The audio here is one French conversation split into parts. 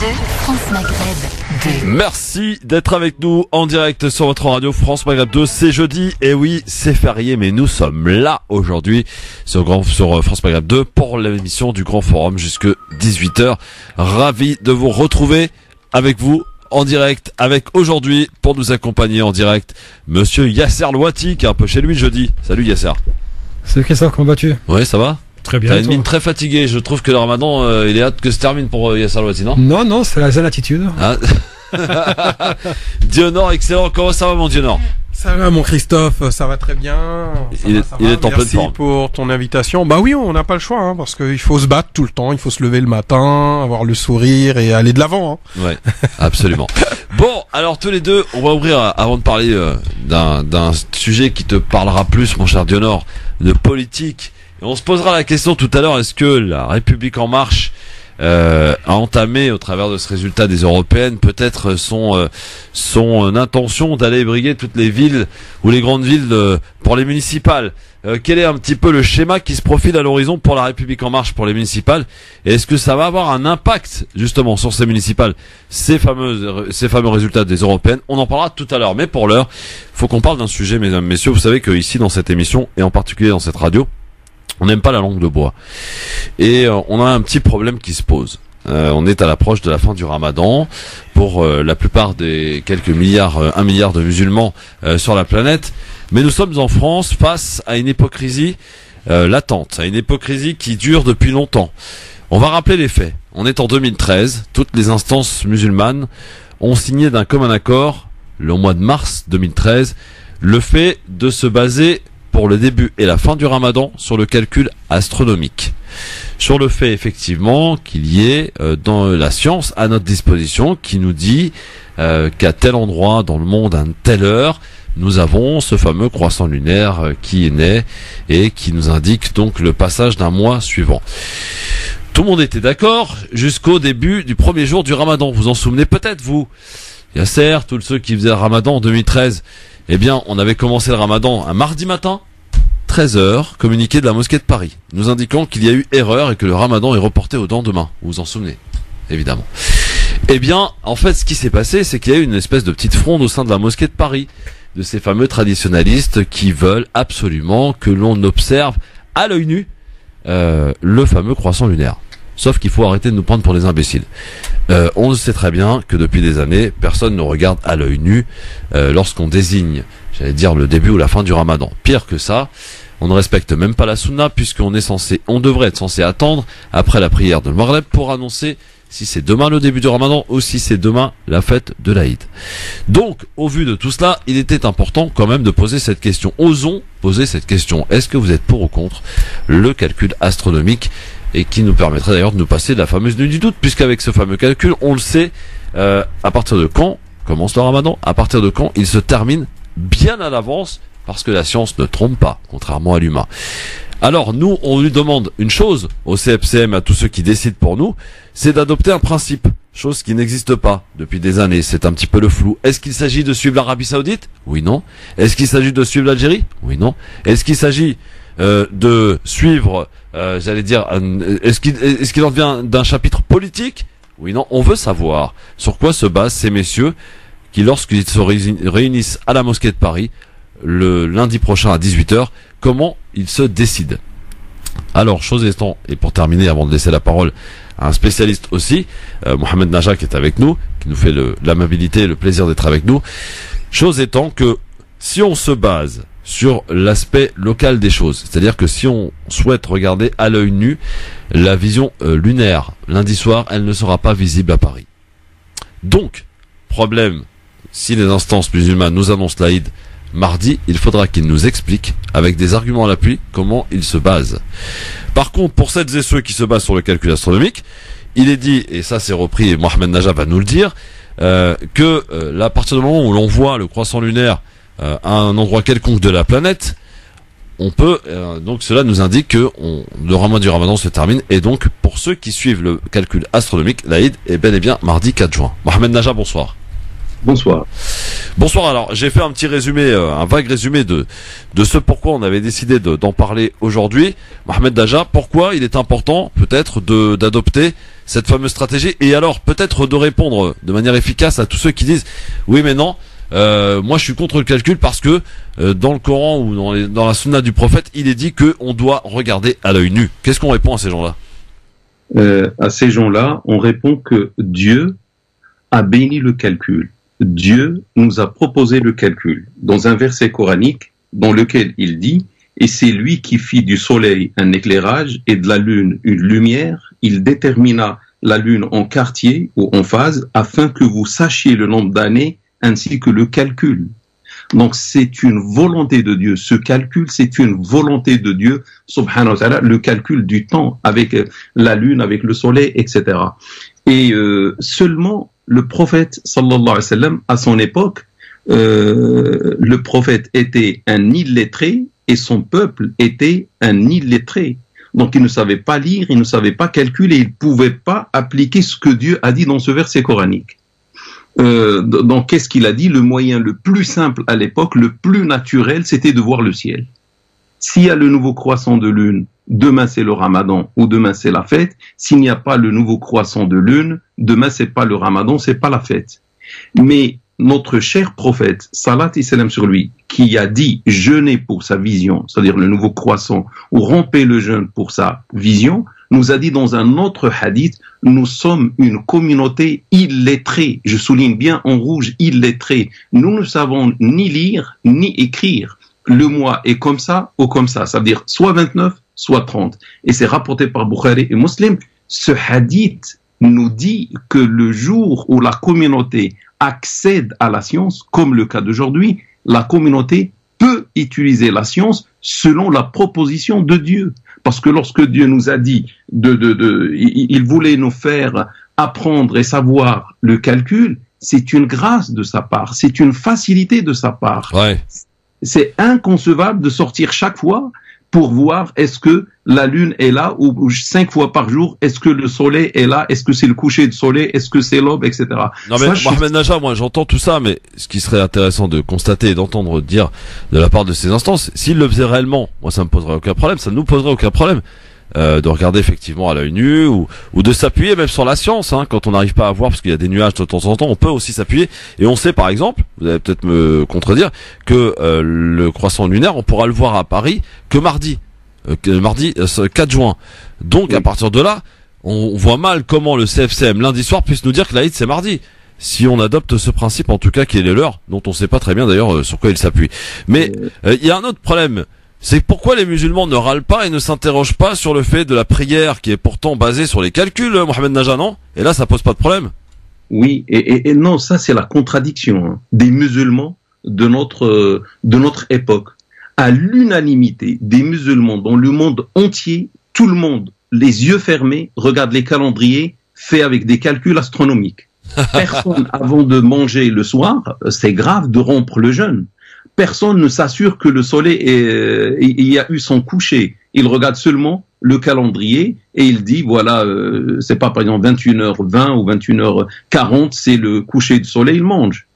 France Maghreb 2. Merci d'être avec nous en direct sur votre radio France Maghreb 2. C'est jeudi, et oui, c'est férié, mais nous sommes là aujourd'hui sur France Maghreb 2 pour l'émission du Grand Forum jusque 18h. Ravi de vous retrouver avec vous en direct, avec aujourd'hui, pour nous accompagner en direct, Monsieur Yasser Louati, qui est un peu chez lui jeudi. Salut Yasser. Salut Christophe, comment vas-tu? Ouais, ça va? Très bien. T'as une mine très fatiguée. Je trouve que le ramadan, il est hâte que se termine pour Yasser Louati, non? Non, c'est la zen attitude. Ah. Dionor, excellent. Comment ça va, mon Dionor? Ça va, mon Christophe, ça va très bien. Il est en pleine forme. Merci pour ton invitation. Bah oui, on n'a pas le choix, hein, parce qu'il faut se battre tout le temps, il faut se lever le matin, avoir le sourire et aller de l'avant. Hein. Ouais, absolument. Bon, alors tous les deux, on va ouvrir, avant de parler d'un sujet qui te parlera plus, mon cher Dionor, de politique. Et on se posera la question tout à l'heure, est-ce que la République en marche a entamé, au travers de ce résultat des européennes, peut-être son intention d'aller briguer toutes les villes ou les grandes villes pour les municipales. Quel est un petit peu le schéma qui se profile à l'horizon pour la République en marche pour les municipales, et est-ce que ça va avoir un impact justement sur ces municipales, ces fameux résultats des européennes? On en parlera tout à l'heure, mais pour l'heure, faut qu'on parle d'un sujet, mesdames, messieurs. Vous savez que ici, dans cette émission, et en particulier dans cette radio, on n'aime pas la langue de bois. Et on a un petit problème qui se pose. On est à l'approche de la fin du Ramadan. Pour la plupart des quelques milliards, 1 milliard de musulmans sur la planète. Mais nous sommes en France face à une hypocrisie latente, à une hypocrisie qui dure depuis longtemps. On va rappeler les faits. On est en 2013. Toutes les instances musulmanes ont signé d'un commun accord, le mois de mars 2013, le fait de se baser pour le début et la fin du Ramadan sur le calcul astronomique. Sur le fait effectivement qu'il y ait dans la science à notre disposition qui nous dit qu'à tel endroit dans le monde, à une telle heure, nous avons ce fameux croissant lunaire qui est né et qui nous indique donc le passage d'un mois suivant. Tout le monde était d'accord jusqu'au début du premier jour du Ramadan. Vous en souvenez peut-être, vous? Yasser, tous ceux qui faisaient le Ramadan en 2013. Eh bien, on avait commencé le Ramadan un mardi matin, 13h, communiqué de la mosquée de Paris, nous indiquant qu'il y a eu erreur et que le Ramadan est reporté au lendemain. Vous vous en souvenez, évidemment. Eh bien, en fait, ce qui s'est passé, c'est qu'il y a eu une espèce de petite fronde au sein de la mosquée de Paris, de ces fameux traditionalistes qui veulent absolument que l'on observe à l'œil nu le fameux croissant lunaire. Sauf qu'il faut arrêter de nous prendre pour des imbéciles. On sait très bien que depuis des années, personne ne regarde à l'œil nu lorsqu'on désigne, j'allais dire, le début ou la fin du Ramadan. Pire que ça, on ne respecte même pas la sunna, puisqu'on devrait être censé attendre après la prière de Maghreb pour annoncer si c'est demain le début du Ramadan ou si c'est demain la fête de l'Aïd. Donc, au vu de tout cela, il était important quand même de poser cette question. Osons poser cette question. Est-ce que vous êtes pour ou contre le calcul astronomique, et qui nous permettrait d'ailleurs de nous passer de la fameuse nuit du doute, puisqu'avec ce fameux calcul, on le sait, à partir de quand commence le Ramadan, à partir de quand il se termine bien à l'avance, parce que la science ne trompe pas, contrairement à l'humain. Alors nous, on lui demande une chose, au CFCM, à tous ceux qui décident pour nous, c'est d'adopter un principe, chose qui n'existe pas depuis des années, c'est un petit peu le flou. Est-ce qu'il s'agit de suivre l'Arabie Saoudite? Oui, non. Est-ce qu'il s'agit de suivre l'Algérie? Oui, non. Est-ce qu'il s'agit de suivre, j'allais dire, est-ce qu'il en vient d'un chapitre politique? Oui, non. On veut savoir sur quoi se basent ces messieurs qui, lorsqu'ils se réunissent à la mosquée de Paris le lundi prochain à 18h, comment ils se décident. Alors, chose étant, et pour terminer, avant de laisser la parole à un spécialiste aussi, Mohamed Najah, qui est avec nous, qui nous fait l'amabilité et le plaisir d'être avec nous, chose étant que si on se base sur l'aspect local des choses, c'est-à-dire que si on souhaite regarder à l'œil nu la vision lunaire lundi soir, elle ne sera pas visible à Paris. Donc, problème, si les instances musulmanes nous annoncent l'Aïd mardi, il faudra qu'ils nous expliquent, avec des arguments à l'appui, comment ils se basent. Par contre, pour celles et ceux qui se basent sur le calcul astronomique, il est dit, et ça c'est repris, et Mohamed Najah va nous le dire, que à partir du moment où l'on voit le croissant lunaire à un endroit quelconque de la planète, on peut, donc cela nous indique que le Ramadan du Ramadan se termine, et donc pour ceux qui suivent le calcul astronomique, l'Aïd est bel et bien mardi 4 juin. Mohamed Najah, bonsoir. Bonsoir. Bonsoir. Alors, j'ai fait un petit résumé, un vague résumé de ce pourquoi on avait décidé d'en parler aujourd'hui. Mohamed Daja, pourquoi il est important peut-être d'adopter cette fameuse stratégie, et alors peut-être de répondre de manière efficace à tous ceux qui disent oui mais non, moi je suis contre le calcul parce que dans le Coran ou dans la sunna du prophète, il est dit que on doit regarder à l'œil nu. Qu'est-ce qu'on répond à ces gens-là? À ces gens-là, on répond que Dieu a béni le calcul. Dieu nous a proposé le calcul dans un verset coranique dans lequel il dit « Et c'est lui qui fit du soleil un éclairage et de la lune une lumière. Il détermina la lune en quartier ou en phase afin que vous sachiez le nombre d'années ainsi que le calcul. » Donc c'est une volonté de Dieu. Ce calcul, c'est une volonté de Dieu, subhanahu wa ta'ala, le calcul du temps avec la lune, avec le soleil, etc. Et seulement le prophète, sallallahu alayhi wa sallam, à son époque, le prophète était un illettré et son peuple était un illettré. Donc il ne savait pas lire, il ne savait pas calculer, il ne pouvait pas appliquer ce que Dieu a dit dans ce verset coranique. Donc qu'est-ce qu'il a dit? Le moyen le plus simple à l'époque, le plus naturel, c'était de voir le ciel. S'il y a le nouveau croissant de lune, demain c'est le ramadan ou demain c'est la fête. S'il n'y a pas le nouveau croissant de lune, demain c'est pas le ramadan, c'est pas la fête. Mais notre cher prophète, salat et salam sur lui, qui a dit jeûner pour sa vision, c'est-à-dire le nouveau croissant, ou rompez le jeûne pour sa vision, nous a dit dans un autre hadith, nous sommes une communauté illettrée. Je souligne bien en rouge, illettrée. Nous ne savons ni lire, ni écrire. Le mois est comme ça ou comme ça. Ça veut dire soit 29, soit 30. Et c'est rapporté par Bukhari et Muslim. Ce hadith nous dit que le jour où la communauté accède à la science, comme le cas d'aujourd'hui, la communauté peut utiliser la science selon la proposition de Dieu. Parce que lorsque Dieu nous a dit il voulait nous faire apprendre et savoir le calcul, c'est une grâce de sa part, c'est une facilité de sa part. Ouais. C'est inconcevable de sortir chaque fois pour voir est-ce que la lune est là ou 5 fois par jour, est-ce que le soleil est là, est-ce que c'est le coucher du soleil, est-ce que c'est l'aube, etc. Non mais Mohamed Naja, moi j'entends tout ça, mais ce qui serait intéressant de constater et d'entendre dire de la part de ces instances, s'ils le faisaient réellement, moi ça me poserait aucun problème, ça ne nous poserait aucun problème. De regarder effectivement à l'œil nu ou de s'appuyer même sur la science, hein, quand on n'arrive pas à voir parce qu'il y a des nuages de temps en temps, on peut aussi s'appuyer. Et on sait par exemple, vous allez peut-être me contredire, que le croissant lunaire, on pourra le voir à Paris que mardi 4 juin. Donc à partir de là, on voit mal comment le CFCM lundi soir puisse nous dire que l'Aïd c'est mardi. Si on adopte ce principe, en tout cas qui est les leurs, dont on ne sait pas très bien d'ailleurs sur quoi il s'appuie. Mais il y a un autre problème. C'est pourquoi les musulmans ne râlent pas et ne s'interrogent pas sur le fait de la prière qui est pourtant basée sur les calculs, Mohamed Naja, non? Et là, ça pose pas de problème. Oui, et non, ça c'est la contradiction des musulmans de notre époque. À l'unanimité des musulmans dans le monde entier, tout le monde, les yeux fermés, regarde les calendriers faits avec des calculs astronomiques. Personne, avant de manger le soir, c'est grave de rompre le jeûne. Personne ne s'assure que le soleil y a eu son coucher. Il regarde seulement le calendrier et il dit voilà, c'est pas par exemple 21h20 ou 21h40, c'est le coucher du soleil, il mange.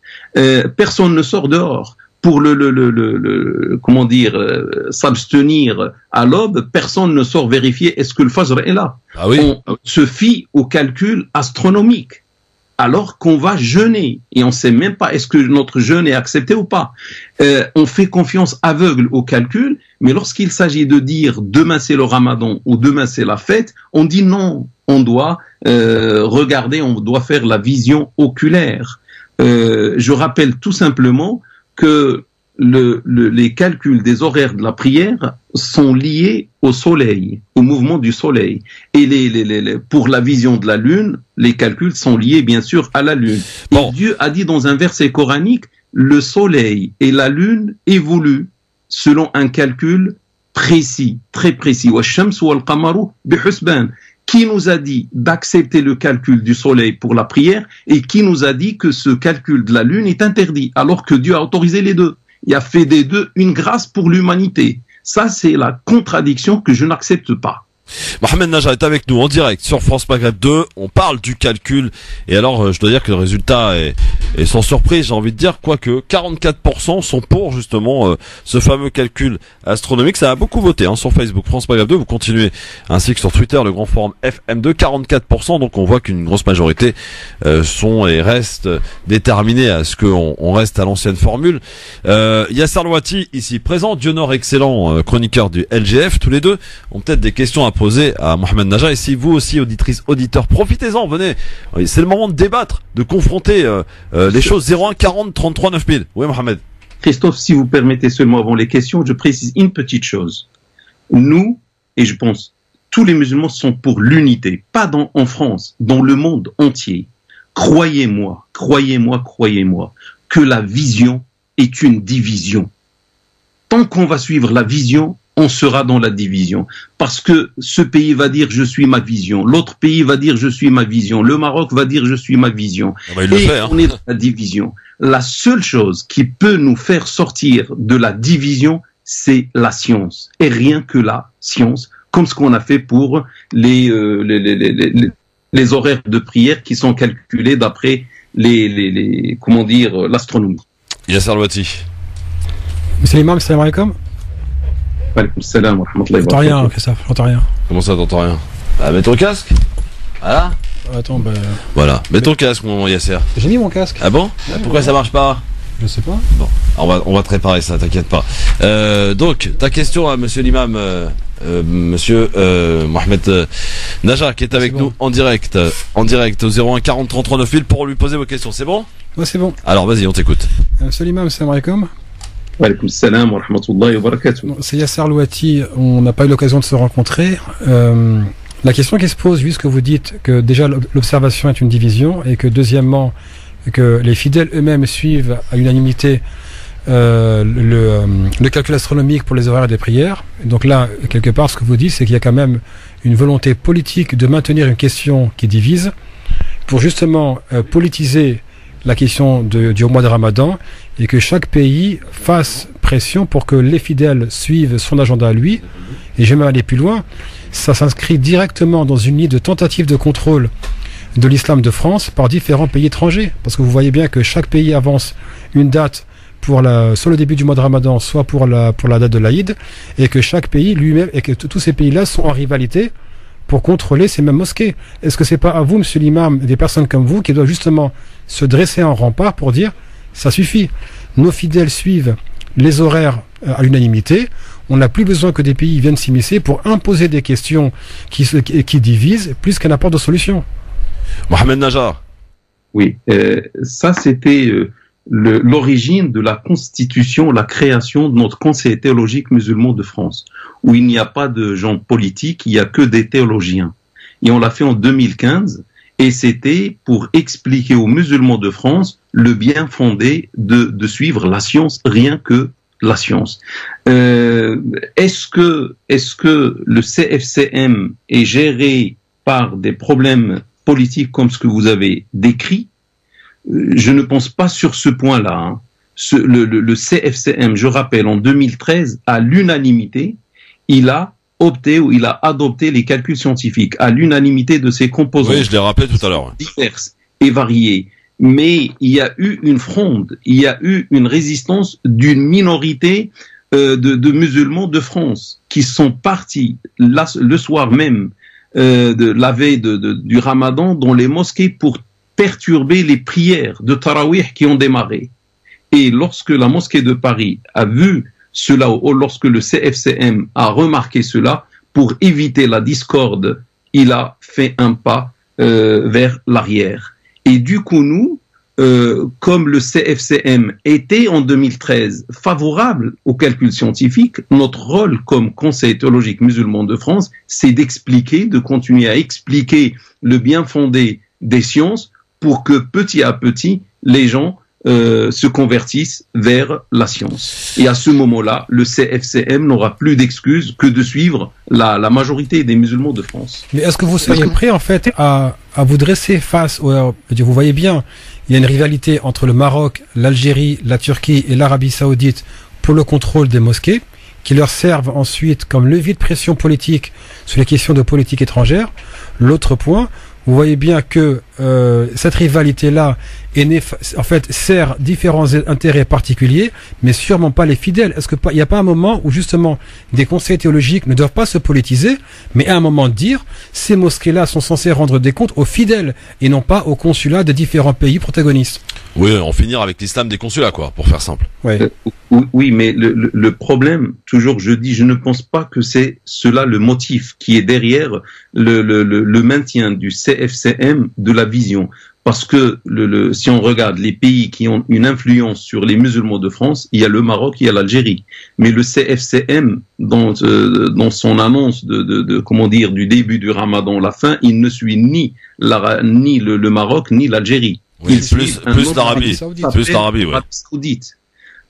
Personne ne sort dehors pour comment dire, s'abstenir à l'aube. Personne ne sort vérifier est-ce que le fajr est là. Ah oui. On se fie au calcul astronomique. Alors qu'on va jeûner et on ne sait même pas est-ce que notre jeûne est accepté ou pas. On fait confiance aveugle au calcul, mais lorsqu'il s'agit de dire demain c'est le ramadan ou demain c'est la fête, on dit non, on doit regarder, on doit faire la vision oculaire. Je rappelle tout simplement que les calculs des horaires de la prière sont liés au soleil, au mouvement du soleil. Et pour la vision de la lune, les calculs sont liés bien sûr à la lune. Bon. Et Dieu a dit dans un verset coranique, le soleil et la lune évoluent selon un calcul précis, très précis. Qui nous a dit d'accepter le calcul du soleil pour la prière et qui nous a dit que ce calcul de la lune est interdit alors que Dieu a autorisé les deux? Il a fait des deux une grâce pour l'humanité. Ça, c'est la contradiction que je n'accepte pas. Mohamed Najah est avec nous en direct sur France Maghreb 2. On parle du calcul. Et alors, je dois dire que le résultat est sans surprise, j'ai envie de dire, quoique 44% sont pour justement ce fameux calcul astronomique. Ça a beaucoup voté sur Facebook France Maghreb 2. Vous continuez ainsi que sur Twitter, le grand forum FM2, 44%. Donc on voit qu'une grosse majorité sont et restent déterminés à ce qu'on reste à l'ancienne formule. Yasser Louati ici présent, Dionor excellent, chroniqueur du LGF. Tous les deux ont peut-être des questions à poser à Mohamed Najah. Et si vous aussi, auditrices, auditeurs, profitez-en, venez. C'est le moment de débattre, de confronter les choses. 01 40 33 9000. Oui, Mohamed. Christophe, si vous permettez seulement avant les questions, je précise une petite chose. Nous, et je pense, tous les musulmans sont pour l'unité, pas en France, dans le monde entier. Croyez-moi, que la vision est une division. Tant qu'on va suivre la vision, on sera dans la division. Parce que ce pays va dire je suis ma vision, l'autre pays va dire je suis ma vision, le Maroc va dire je suis ma vision. On est dans la division. La seule chose qui peut nous faire sortir de la division, c'est la science. Et rien que la science, comme ce qu'on a fait pour les horaires de prière qui sont calculés d'après l'astronomie. Yasser Louati. Monsieur l'imam, salam alaikum. Salam wa rahmatullahi wa barakatuh. J'entends rien, Christophe, j'entends rien. Comment ça, t'entends rien? Ah, mets ton casque. Voilà. Attends, Voilà, mets ton casque, mon Yasser. J'ai mis mon casque. Ah bon? Pourquoi ça marche pas? Je sais pas. Bon, on va te réparer ça, t'inquiète pas. Donc, ta question à monsieur l'imam, monsieur Mohamed Najah, qui est avec nous en direct au 01 40 33 9000 pour lui poser vos questions. C'est bon? Ouais, c'est bon. Alors, vas-y, on t'écoute. Monsieur l'imam, salam alaikum. Wa alaikum salam wa rahmatullahi wa barakatuh. C'est Yasser Louati, on n'a pas eu l'occasion de se rencontrer. La question qui se pose, puisque vous dites que déjà l'observation est une division et que deuxièmement, que les fidèles eux-mêmes suivent à l'unanimité le calcul astronomique pour les horaires des prières. Donc là, quelque part, ce que vous dites, c'est qu'il y a quand même une volonté politique de maintenir une question qui divise pour justement politiser la question du mois de Ramadan et que chaque pays fasse pression pour que les fidèles suivent son agenda à lui. Et j'aime aller plus loin, ça s'inscrit directement dans une ligne de tentative de contrôle de l'islam de France par différents pays étrangers. Parce que vous voyez bien que chaque pays avance une date soit le début du mois de Ramadan, soit pour la date de l'Aïd, et que chaque pays lui-même, et que tous ces pays-là sont en rivalité pour contrôler ces mêmes mosquées. Est-ce que c'est pas à vous, monsieur l'imam, des personnes comme vous, qui doivent justement se dresser en rempart pour dire ça suffit, nos fidèles suivent les horaires à l'unanimité, on n'a plus besoin que des pays viennent s'immiscer pour imposer des questions qui divisent plus qu'un apport de solution. Mohamed Najah. Oui, ça c'était l'origine de la constitution, la création de notre Conseil théologique musulman de France, où il n'y a pas de gens politiques, il n'y a que des théologiens. Et on l'a fait en 2015, et c'était pour expliquer aux musulmans de France le bien fondé de suivre la science, rien que la science. Est-ce que le CFCM est géré par des problèmes politiques comme ce que vous avez décrit? Je ne pense pas sur ce point-là. Hein. Le CFCM, je rappelle, en 2013, à l'unanimité, il a opté ou il a adopté les calculs scientifiques à l'unanimité de ses composants. Oui, je l'ai rappelé tout à l'heure. Diverses et variées. Mais il y a eu une fronde, il y a eu une résistance d'une minorité de musulmans de France qui sont partis le soir même de la veille du Ramadan dans les mosquées pour perturber les prières de Tarawih qui ont démarré. Et lorsque la mosquée de Paris a vu cela, ou lorsque le CFCM a remarqué cela, pour éviter la discorde, il a fait un pas vers l'arrière. Et du coup, nous, comme le CFCM était en 2013 favorable au calcul scientifique, notre rôle comme Conseil théologique musulman de France, c'est d'expliquer, de continuer à expliquer le bien fondé des sciences pour que petit à petit, les gens se convertissent vers la science. Et à ce moment-là, le CFCM n'aura plus d'excuses que de suivre la majorité des musulmans de France. Mais est-ce que vous seriez prêt, en fait, à vous dresser face vous voyez bien, il y a une rivalité entre le Maroc, l'Algérie, la Turquie et l'Arabie Saoudite pour le contrôle des mosquées. qui leur servent ensuite comme levier de pression politique sur les questions de politique étrangère. L'autre point, vous voyez bien que cette rivalité-là en fait sert différents intérêts particuliers, mais sûrement pas les fidèles. Est-ce que il n'y a pas un moment où justement des conseils théologiques ne doivent pas se politiser, mais à un moment de dire ces mosquées-là sont censées rendre des comptes aux fidèles et non pas aux consulats des différents pays protagonistes. Oui, en finir avec l'islam des consulats, quoi, pour faire simple. Ouais. Oui, mais le problème, toujours je dis, je ne pense pas que c'est cela le motif qui est derrière le maintien du CFCM de la vision. Parce que si on regarde les pays qui ont une influence sur les musulmans de France, il y a le Maroc, il y a l'Algérie. Mais le CFCM, dans son annonce comment dire, du début du Ramadan, la fin, il ne suit ni le Maroc, ni l'Algérie. Oui, plus l'Arabie. Plus l'Arabie, ouais. Saoudite.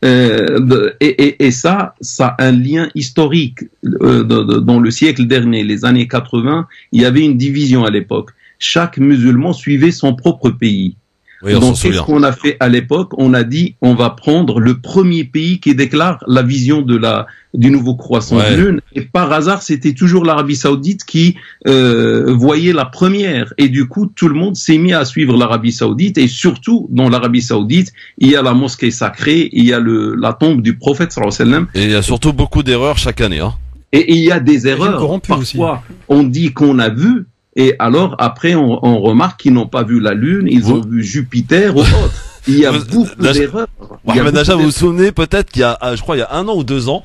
Et ça a un lien historique. Dans le siècle dernier, les années 80, il y avait une division à l'époque. Chaque musulman suivait son propre pays. Oui, donc, qu'est-ce qu'on a fait à l'époque? On a dit, on va prendre le premier pays qui déclare la vision du nouveau croissant de lune. Et par hasard, c'était toujours l'Arabie Saoudite qui voyait la première. Et du coup, tout le monde s'est mis à suivre l'Arabie Saoudite. Et surtout, dans l'Arabie Saoudite, il y a la mosquée sacrée, il y a la tombe du prophète sallallahu alayhi wa sallam. Et il y a surtout beaucoup d'erreurs chaque année, hein. Et il y a des erreurs. Parfois, on dit qu'on a vu. Et alors, après, on remarque qu'ils n'ont pas vu la Lune, ils ont vu Jupiter ou autre. Il y a beaucoup d'erreurs. Mohamed Naja, vous vous souvenez peut-être qu'il y a, je crois, il y a 1 an ou 2 ans,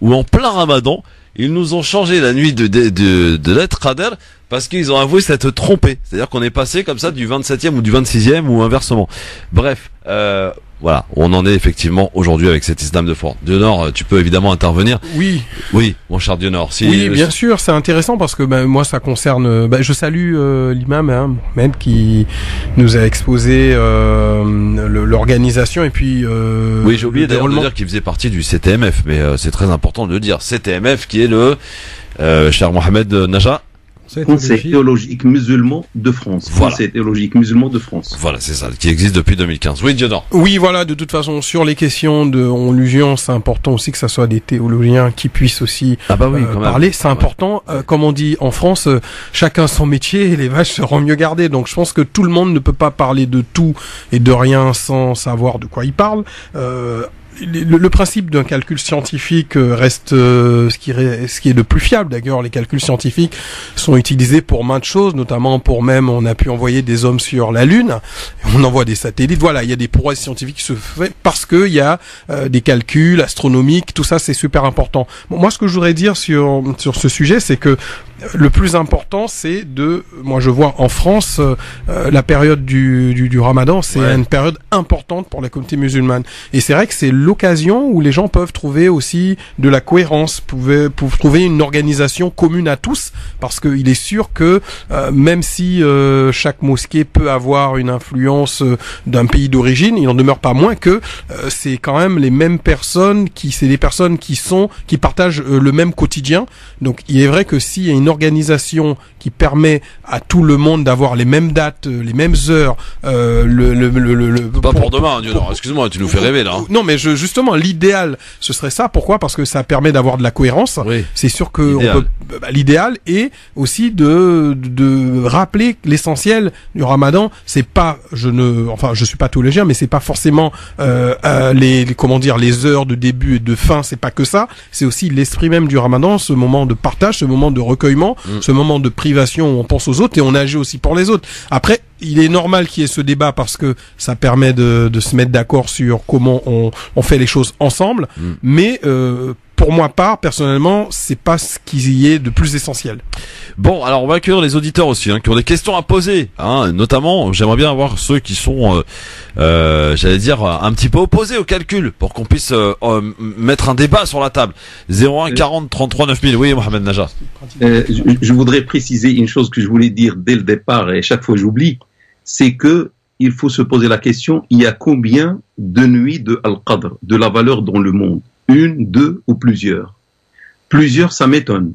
où en plein Ramadan, ils nous ont changé la nuit de l'être Qadr parce qu'ils ont avoué s'être trompés. C'est-à-dire qu'on est passé comme ça du 27e ou du 26e ou inversement. Bref, voilà, on en est effectivement aujourd'hui avec cet islam de foi. Dionor, tu peux évidemment intervenir. Oui. Oui, mon cher Dionor. Oui, bien sûr, c'est intéressant parce que moi ça concerne. Je salue l'imam Mohamed qui nous a exposé l'organisation et puis. Oui, j'ai oublié d'ailleurs de dire qu'il faisait partie du CTMF, mais c'est très important de le dire. CTMF qui est le cher Mohamed Naja. Conseil théologique musulman de France. Voilà. Conseil théologique musulman de France. Voilà, c'est ça, qui existe depuis 2015. Oui, Dionor. Oui, voilà, de toute façon, sur les questions de allusion, c'est important aussi que ça soit des théologiens qui puissent aussi parler. C'est important. Comme on dit en France, chacun son métier et les vaches seront mieux gardées. Donc, je pense que tout le monde ne peut pas parler de tout et de rien sans savoir de quoi il parle. Le principe d'un calcul scientifique reste ce qui est le plus fiable. D'ailleurs, les calculs scientifiques sont utilisés pour maintes choses, notamment on a pu envoyer des hommes sur la Lune, on envoie des satellites. Voilà, il y a des prouesses scientifiques qui se font parce que il y a des calculs astronomiques, tout ça c'est super important. Bon, moi, ce que je voudrais dire sur ce sujet, c'est que le plus important, c'est moi je vois en France, la période du Ramadan, c'est une période importante pour la communauté musulmane. Et c'est vrai que c'est l'occasion où les gens peuvent trouver aussi de la cohérence, pour trouver une organisation commune à tous, parce qu'il est sûr que même si chaque mosquée peut avoir une influence d'un pays d'origine, il n'en demeure pas moins que c'est quand même les mêmes personnes c'est des personnes qui partagent le même quotidien. Donc il est vrai que s'il y a une organisation qui permet à tout le monde d'avoir les mêmes dates, les mêmes heures, pas pour demain, Dionor. Excuse-moi, tu nous fais rêver là. Non, mais justement, l'idéal, ce serait ça. Pourquoi? Parce que ça permet d'avoir de la cohérence. Oui. C'est sûr que l'idéal est aussi de rappeler l'essentiel du Ramadan. C'est pas, je suis pas théologien, mais c'est pas forcément les heures de début et de fin. C'est pas que ça. C'est aussi l'esprit même du Ramadan, ce moment de partage, ce moment de recueillement, ce moment de privation où on pense aux autres et on agit aussi pour les autres. Après, il est normal qu'il y ait ce débat parce que ça permet de se mettre d'accord sur comment on fait les choses ensemble. Mais pour moi, personnellement, c'est pas ce qui y est de plus essentiel. Bon, alors on va accueillir les auditeurs aussi, qui ont des questions à poser. Notamment, j'aimerais bien avoir ceux qui sont, j'allais dire, un petit peu opposés au calcul, pour qu'on puisse mettre un débat sur la table. 01 40 33 9000. Oui, Mohamed Naja. Je voudrais préciser une chose que je voulais dire dès le départ, et chaque fois j'oublie, c'est que il faut se poser la question, il y a combien de nuits de Al-Qadr, de la valeur dans le monde? 1, 2 ou plusieurs? Plusieurs, ça m'étonne.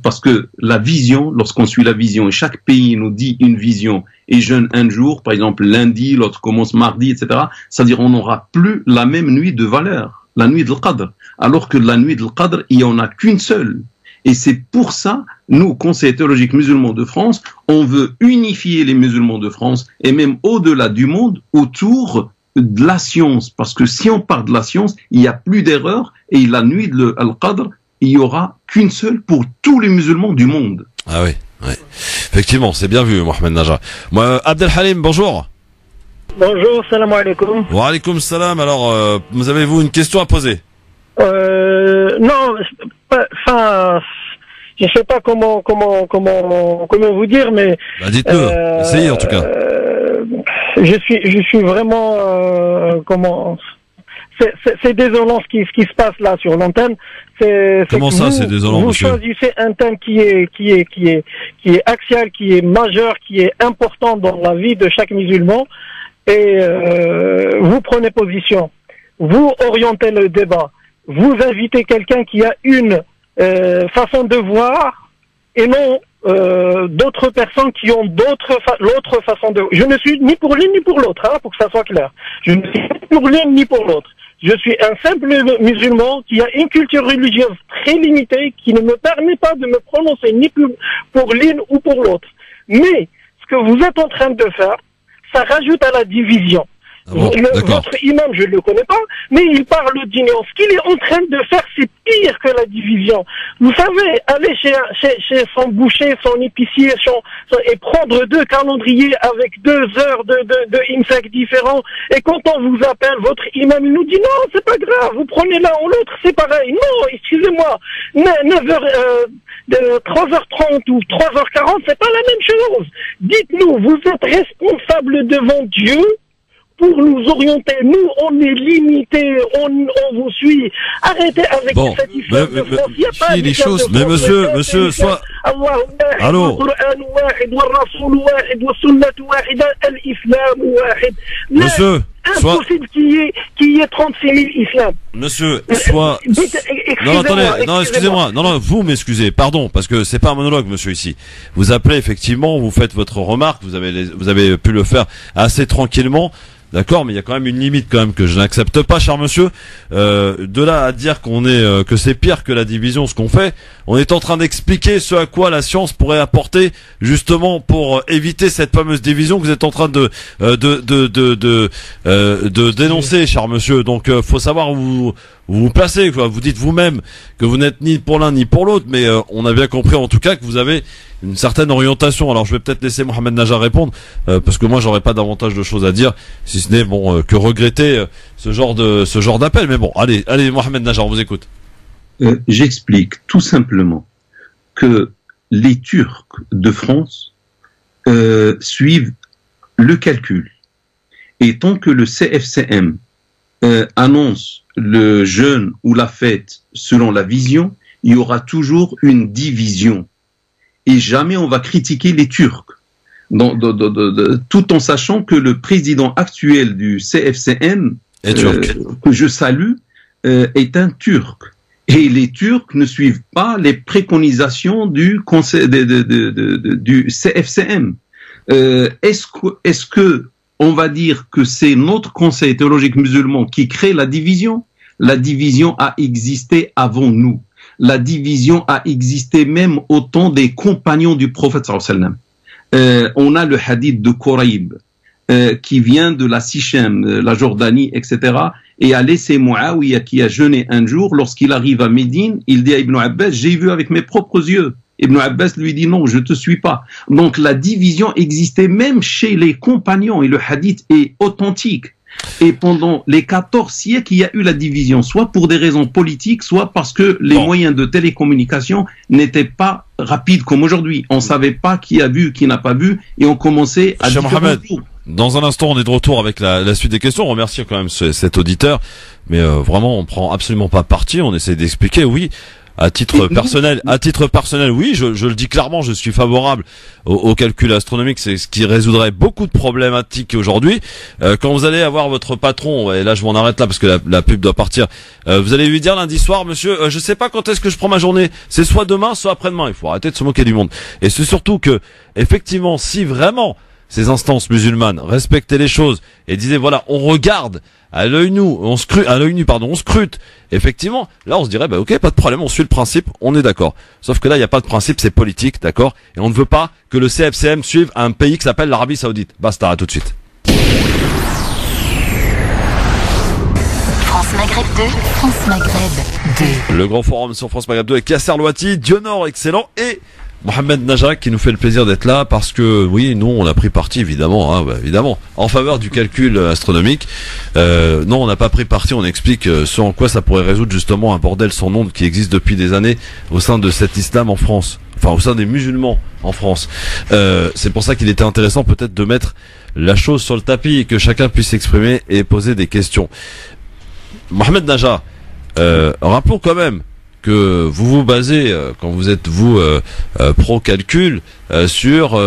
Parce que la vision, lorsqu'on suit la vision, et chaque pays nous dit une vision, et jeûne un jour, par exemple lundi, l'autre commence mardi, etc., c'est-à-dire on n'aura plus la même nuit de valeur. la nuit de l'Qadr, alors que la nuit de l'Qadr, il n'y en a qu'une seule. Et c'est pour ça, nous, Conseil théologique musulman de France, on veut unifier les musulmans de France et même au-delà du monde autour de la science. Parce que si on parle de la science, il n'y a plus d'erreur et la nuit de l'Qadr, il n'y aura qu'une seule pour tous les musulmans du monde. Ah oui, oui. Effectivement, c'est bien vu, Mohamed Najjar. Moi, Abdel Halim, bonjour. Bonjour, salam alaikum. Wa alaikum salam. Alors, vous avez-vous une question à poser? Non, enfin, je sais pas comment vous dire, mais. Bah, dites-le. Essayez en tout cas. Je suis vraiment c'est désolant ce qui se passe là sur l'antenne. Comment ça, c'est désolant, monsieur? Vous choisissez un thème qui est axial, qui est majeur, qui est important dans la vie de chaque musulman, et vous prenez position, vous orientez le débat, vous invitez quelqu'un qui a une façon de voir et non d'autres personnes qui ont l'autre façon de voir. Je ne suis ni pour l'une ni pour l'autre, pour que ça soit clair. Je ne suis ni pour l'une ni pour l'autre. Je suis un simple musulman qui a une culture religieuse très limitée, qui ne me permet pas de me prononcer ni pour l'une ou pour l'autre. Mais ce que vous êtes en train de faire, ça rajoute à la division. Ah bon, votre imam, je ne le connais pas, mais il parle d'union. Ce qu'il est en train de faire, c'est pire que la division. Vous savez, aller chez son boucher, son épicier, et prendre 2 calendriers avec 2 heures de imsak différents, et quand on vous appelle, votre imam, il nous dit non, c'est pas grave, vous prenez l'un ou l'autre, c'est pareil. Non, excusez-moi, 9h, 3h30 ou 3h40, c'est pas la même chose. Dites-nous, vous êtes responsable devant Dieu pour nous orienter. Nous, on est limité, on vous suit. Arrêtez avec cette histoire de France. Il n'y a pas les choses. Mais monsieur, soit... Allô? Monsieur, impossible qu'il y ait 36 000 islams. Monsieur, soit... Non, attendez, non, excusez-moi. Non, vous m'excusez, pardon, parce que c'est pas un monologue, monsieur, ici. Vous appelez, effectivement, vous faites votre remarque, vous avez pu le faire assez tranquillement. D'accord, mais il y a quand même une limite quand même que je n'accepte pas, cher monsieur. De là à dire que c'est pire que la division, ce qu'on fait, on est en train d'expliquer ce à quoi la science pourrait apporter justement pour éviter cette fameuse division que vous êtes en train de dénoncer, cher monsieur. Donc, faut savoir où vous placez, quoi. Vous dites vous-même que vous n'êtes ni pour l'un ni pour l'autre, mais on a bien compris en tout cas que vous avez une certaine orientation. Alors je vais peut-être laisser Mohamed Najjar répondre, parce que moi j'aurais pas davantage de choses à dire, si ce n'est que regretter ce genre d'appel. Mais bon, allez Mohamed Najjar, on vous écoute. J'explique tout simplement que les Turcs de France suivent le calcul. Et tant que le CFCM annonce le jeûne ou la fête selon la vision, il y aura toujours une division. Et jamais on va critiquer les Turcs, tout en sachant que le président actuel du CFCM, que je salue, est un Turc. Et les Turcs ne suivent pas les préconisations du conseil du CFCM. Est-ce que on va dire que c'est notre conseil théologique musulman qui crée la division? La division a existé avant nous. La division a existé même au temps des compagnons du prophète sallallahu alayhi wa sallam. On a le hadith de Quraib qui vient de la Sichem, la Jordanie, etc. Et a laissé Muawiyah qui a jeûné un jour. Lorsqu'il arrive à Médine, il dit à Ibn Abbas, j'ai vu avec mes propres yeux. Ibn Abbas lui dit non, je te suis pas. Donc la division existait même chez les compagnons et le hadith est authentique. Et pendant les 14 siècles, il y a eu la division, soit pour des raisons politiques, soit parce que les moyens de télécommunication n'étaient pas rapides comme aujourd'hui. On savait pas qui a vu, qui n'a pas vu, et on commençait à Mohamed, dans un instant, on est de retour avec la suite des questions. On remercie quand même cet auditeur, mais vraiment, on prend absolument pas parti. On essaie d'expliquer, oui. À titre personnel, oui, je le dis clairement, je suis favorable au calcul astronomique, c'est ce qui résoudrait beaucoup de problématiques aujourd'hui. Quand vous allez avoir votre patron, et là je m'en arrête là parce que la pub doit partir, vous allez lui dire lundi soir, monsieur, je sais pas quand est-ce que je prends ma journée, c'est soit demain, soit après-demain, il faut arrêter de se moquer du monde. Et c'est surtout que, effectivement, si vraiment ces instances musulmanes respectaient les choses et disaient voilà, on regarde à l'œil nu, on scrute. Effectivement, là on se dirait, bah ok, pas de problème, on suit le principe, on est d'accord. Sauf que là, il n'y a pas de principe, c'est politique, d'accord? Et on ne veut pas que le CFCM suive un pays qui s'appelle l'Arabie Saoudite. Basta, à tout de suite. France Maghreb 2, France Maghreb 2. Le grand forum sur France Maghreb 2 avec Yasser Louati, Dionor excellent et Mohamed Najah qui nous fait le plaisir d'être là parce que oui, nous on a pris parti évidemment, évidemment, en faveur du calcul astronomique. Non, on n'a pas pris parti, on explique ce en quoi ça pourrait résoudre justement un bordel sans nom qui existe depuis des années au sein de cet islam en France, enfin au sein des musulmans en France. C'est pour ça qu'il était intéressant peut-être de mettre la chose sur le tapis et que chacun puisse s'exprimer et poser des questions. Mohamed Najah, rappelons quand même que vous vous basez, quand vous êtes pro-calcul, sur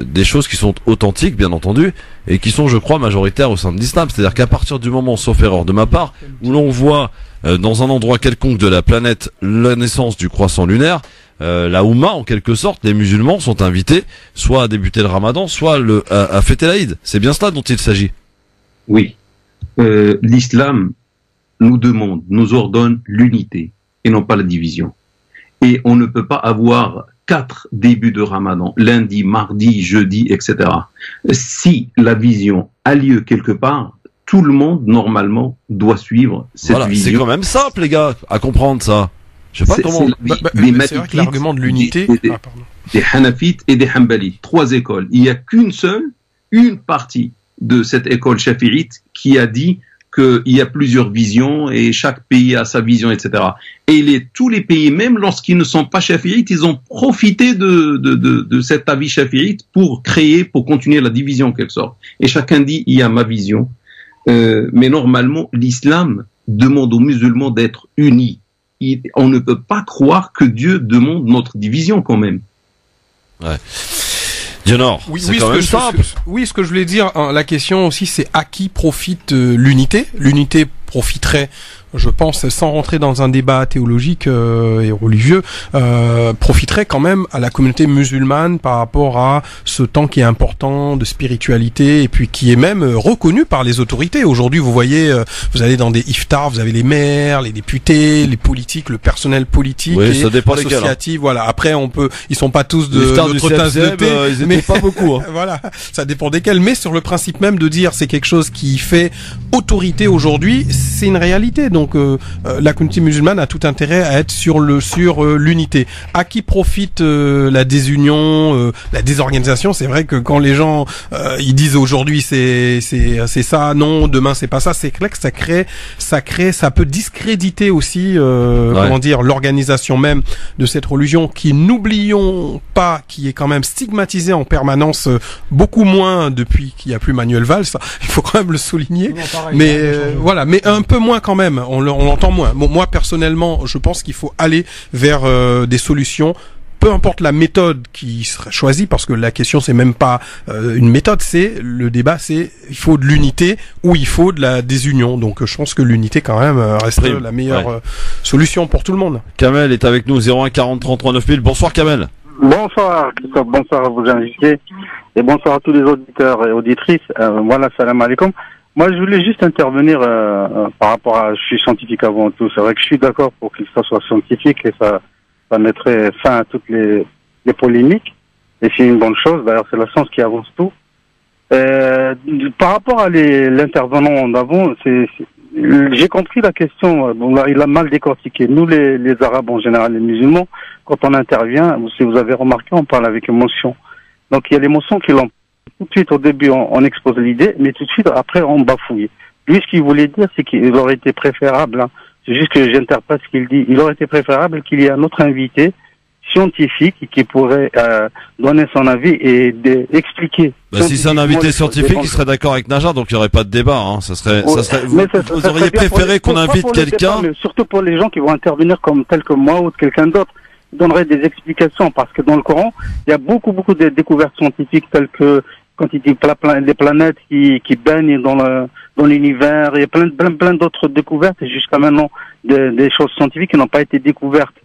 des choses qui sont authentiques, bien entendu, et qui sont, je crois, majoritaires au sein de l'islam. C'est-à-dire qu'à partir du moment, sauf erreur de ma part, où l'on voit dans un endroit quelconque de la planète la naissance du croissant lunaire, la Oumma, en quelque sorte, les musulmans sont invités soit à débuter le Ramadan, soit à fêter l'Aïd. C'est bien cela dont il s'agit. Oui. L'islam nous ordonne l'unité et non pas la division. Et on ne peut pas avoir 4 débuts de Ramadan, lundi, mardi, jeudi, etc. Si la vision a lieu quelque part, tout le monde, normalement, doit suivre cette vision. C'est quand même simple, les gars, à comprendre ça. Je sais pas comment... C'est vrai que l'argument de l'unité... Des Hanafites et des Hanbalites, 3 écoles. Il n'y a qu'une seule, une partie de cette école chafi'ite qui a dit qu'il y a plusieurs visions et chaque pays a sa vision, etc. Et tous les pays, même lorsqu'ils ne sont pas chafi'ites, ils ont profité de cet avis chafi'ite pour continuer la division en quelque sorte. Et chacun dit, il y a ma vision. Mais normalement, l'islam demande aux musulmans d'être unis. On ne peut pas croire que Dieu demande notre division quand même. Ouais. Dionor, c'est quand même simple. Oui, ce que je voulais dire, la question aussi, c'est à qui profite l'unité. L'unité profiterait, je pense, sans rentrer dans un débat théologique et religieux, profiterait quand même à la communauté musulmane par rapport à ce temps qui est important de spiritualité et puis qui est même reconnu par les autorités. Aujourd'hui, vous voyez, vous allez dans des iftars, vous avez les maires, les députés, les politiques, le personnel politique, oui, ça dépend associatif. Lesquels, voilà. Après, ils sont pas tous de notre tasse de thé, mais pas beaucoup. Hein. Voilà, ça dépend desquels. Mais sur le principe même de dire c'est quelque chose qui fait autorité aujourd'hui, c'est une réalité. Donc la communauté musulmane a tout intérêt à être sur l'unité. À qui profite la désunion, la désorganisation? C'est vrai que quand les gens ils disent aujourd'hui c'est ça, non, demain c'est pas ça, c'est clair que ça peut discréditer aussi comment dire, l'organisation même de cette religion qui, n'oublions pas, qui est quand même stigmatisée en permanence, beaucoup moins depuis qu'il n'y a plus Manuel Valls, il faut quand même le souligner. Mais voilà, mais un peu moins quand même, on l'entend moins. Bon, moi personnellement, je pense qu'il faut aller vers des solutions, peu importe la méthode qui serait choisie, parce que la question c'est même pas une méthode, le débat c'est il faut de l'unité ou il faut de la désunion. Donc je pense que l'unité quand même reste la meilleure solution pour tout le monde. Kamel est avec nous, 01 40 33 9000. Bonsoir Kamel. Bonsoir Christophe, bonsoir à vos invités et bonsoir à tous les auditeurs et auditrices. Voilà, salam alaikum. Moi, je voulais juste intervenir par rapport à... Je suis scientifique avant tout. C'est vrai que je suis d'accord pour que ça soit scientifique et ça mettrait fin à toutes les polémiques. Et c'est une bonne chose. D'ailleurs, c'est la science qui avance tout. Par rapport à l'intervenant d'avant, j'ai compris la question. Bon, là, il a mal décortiqué. Nous, les Arabes en général, les musulmans, quand on intervient, si vous avez remarqué, on parle avec émotion. Donc, il y a l'émotion qui l'empêche. Tout de suite, au début, on expose l'idée, mais tout de suite, après, on bafouille. Lui, ce qu'il voulait dire, c'est qu'il aurait été préférable, c'est juste que j'interprète ce qu'il dit, il aurait été préférable qu'il y ait un autre invité scientifique qui pourrait donner son avis et expliquer. Si c'est un invité scientifique, il serait d'accord avec Najah, donc il n'y aurait pas de débat. Ça serait. Vous auriez préféré qu'on invite quelqu'un, surtout pour les gens qui vont intervenir comme tel que moi ou quelqu'un d'autre. Donnerait des explications, parce que dans le Coran, il y a beaucoup de découvertes scientifiques telles que quand il dit les planètes qui baignent dans l'univers, il y a plein d'autres découvertes, et jusqu'à maintenant des choses scientifiques qui n'ont pas été découvertes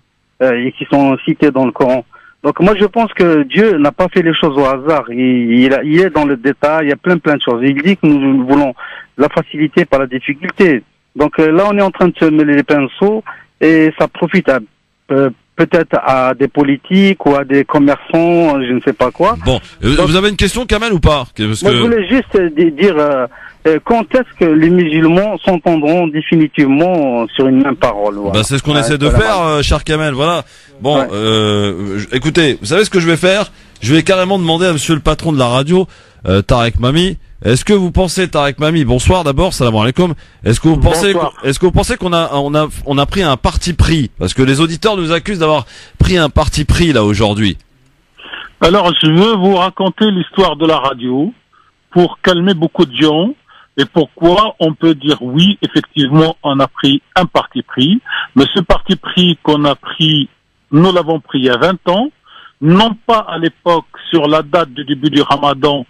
et qui sont citées dans le Coran. Donc moi je pense que Dieu n'a pas fait les choses au hasard, il est dans le détail, il y a plein de choses. Il dit que nous voulons la facilité par la difficulté. Donc là, on est en train de se mêler les pinceaux et ça profite peut-être à des politiques ou à des commerçants, je ne sais pas quoi. Bon, donc, vous avez une question, Kamel, ou pas? Moi, je voulais juste dire quand est-ce que les musulmans s'entendront définitivement sur une même parole. Voilà. Bah, c'est ce qu'on essaie de faire, cher Kamel. Voilà. Bon, écoutez, vous savez ce que je vais faire? Je vais carrément demander à monsieur le patron de la radio, Tarek Mami. Est-ce que vous pensez, Tarek Mami, bonsoir d'abord, salam alaikum. Est-ce que vous pensez qu'on a pris un parti pris? Parce que les auditeurs nous accusent d'avoir pris un parti pris là aujourd'hui. Alors, je veux vous raconter l'histoire de la radio pour calmer beaucoup de gens et pourquoi on peut dire oui, effectivement, on a pris un parti pris. Mais ce parti pris qu'on a pris, nous l'avons pris il y a 20 ans, non pas à l'époque sur la date du début du Ramadan,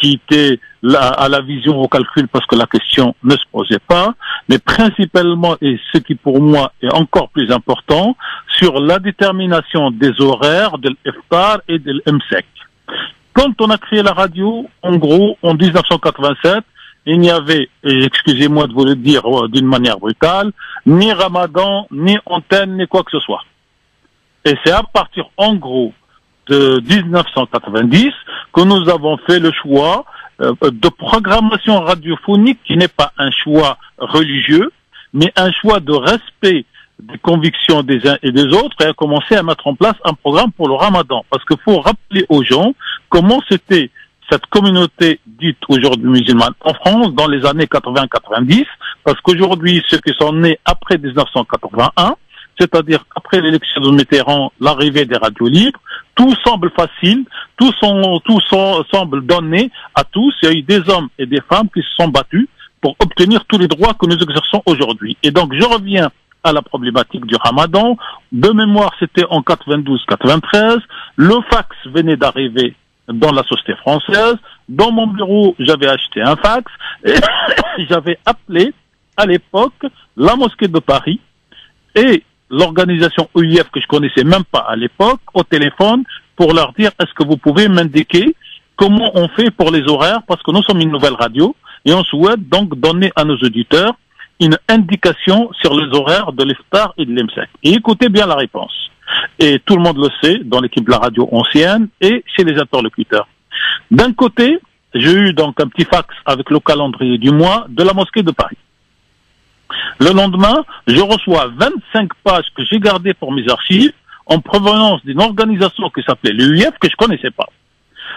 qui était à la vision au calcul parce que la question ne se posait pas, mais principalement, et ce qui pour moi est encore plus important, sur la détermination des horaires de l'Iftar et de l'Imsek. Quand on a créé la radio, en gros, en 1987, il n'y avait, excusez-moi de vous le dire d'une manière brutale, ni Ramadan, ni antenne, ni quoi que ce soit. Et c'est à partir, en gros, de 1990 que nous avons fait le choix de programmation radiophonique qui n'est pas un choix religieux, mais un choix de respect des convictions des uns et des autres et a commencé à mettre en place un programme pour le Ramadan. Parce qu'il faut rappeler aux gens comment c'était cette communauté dite aujourd'hui musulmane en France dans les années 80-90, parce qu'aujourd'hui, ceux qui sont nés après 1981, c'est-à-dire après l'élection de Mitterrand, l'arrivée des radios libres, tout semble facile, tout semble donné à tous. Il y a eu des hommes et des femmes qui se sont battus pour obtenir tous les droits que nous exerçons aujourd'hui. Et donc, je reviens à la problématique du Ramadan. De mémoire, c'était en 92-93. Le fax venait d'arriver dans la société française. Dans mon bureau, j'avais acheté un fax et j'avais appelé à l'époque la mosquée de Paris et l'organisation OIF que je connaissais même pas à l'époque au téléphone pour leur dire est-ce que vous pouvez m'indiquer comment on fait pour les horaires parce que nous sommes une nouvelle radio et on souhaite donc donner à nos auditeurs une indication sur les horaires de l'Iftar et de l'Imsek. Et écoutez bien la réponse. Et tout le monde le sait dans l'équipe de la radio ancienne et chez les interlocuteurs. D'un côté, j'ai eu donc un petit fax avec le calendrier du mois de la mosquée de Paris. Le lendemain, je reçois 25 pages que j'ai gardées pour mes archives en provenance d'une organisation qui s'appelait l'UIF que je connaissais pas.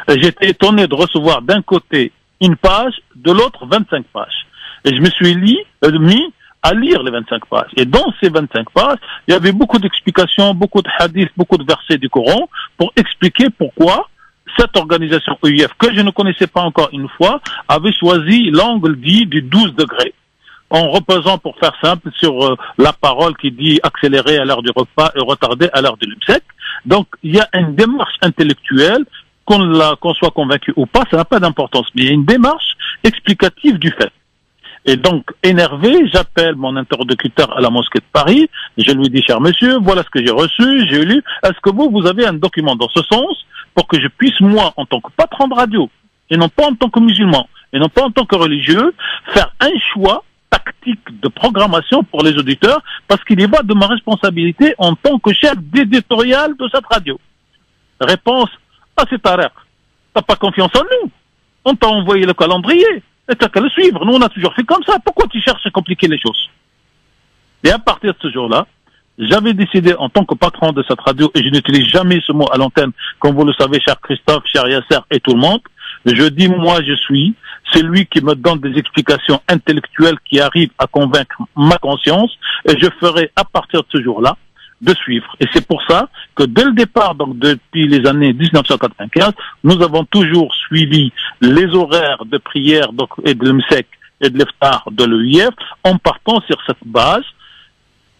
J'étais étonné de recevoir d'un côté une page, de l'autre 25 pages. Et je me suis mis à lire les 25 pages. Et dans ces 25 pages, il y avait beaucoup d'explications, beaucoup de hadiths, beaucoup de versets du Coran pour expliquer pourquoi cette organisation UIF, que je ne connaissais pas encore une fois, avait choisi l'angle dit du 12 degrés. En reposant, pour faire simple, sur la parole qui dit accélérer à l'heure du repas et retarder à l'heure de l'Imsek. Donc, il y a une démarche intellectuelle, qu'on soit convaincu ou pas, ça n'a pas d'importance, mais il y a une démarche explicative du fait. Et donc, énervé, j'appelle mon interlocuteur à la mosquée de Paris, je lui dis, cher monsieur, voilà ce que j'ai reçu, j'ai lu, est-ce que vous avez un document dans ce sens pour que je puisse, moi, en tant que patron de radio, et non pas en tant que musulman, et non pas en tant que religieux, faire un choix tactique de programmation pour les auditeurs, parce qu'il y va de ma responsabilité en tant que chef d'éditorial de cette radio. Réponse, c'est Tarek. T'as pas confiance en nous. On t'a envoyé le calendrier, et t'as qu'à le suivre. Nous, on a toujours fait comme ça. Pourquoi tu cherches à compliquer les choses? Et à partir de ce jour-là, j'avais décidé en tant que patron de cette radio, et je n'utilise jamais ce mot à l'antenne, comme vous le savez, cher Christophe, cher Yasser et tout le monde, je dis, moi, je suis celui qui me donne des explications intellectuelles qui arrivent à convaincre ma conscience, et je ferai à partir de ce jour-là de suivre. Et c'est pour ça que dès le départ, donc depuis les années 1995, nous avons toujours suivi les horaires de prière donc, et de l'Imsek et de l'Iftar de l'UIF en partant sur cette base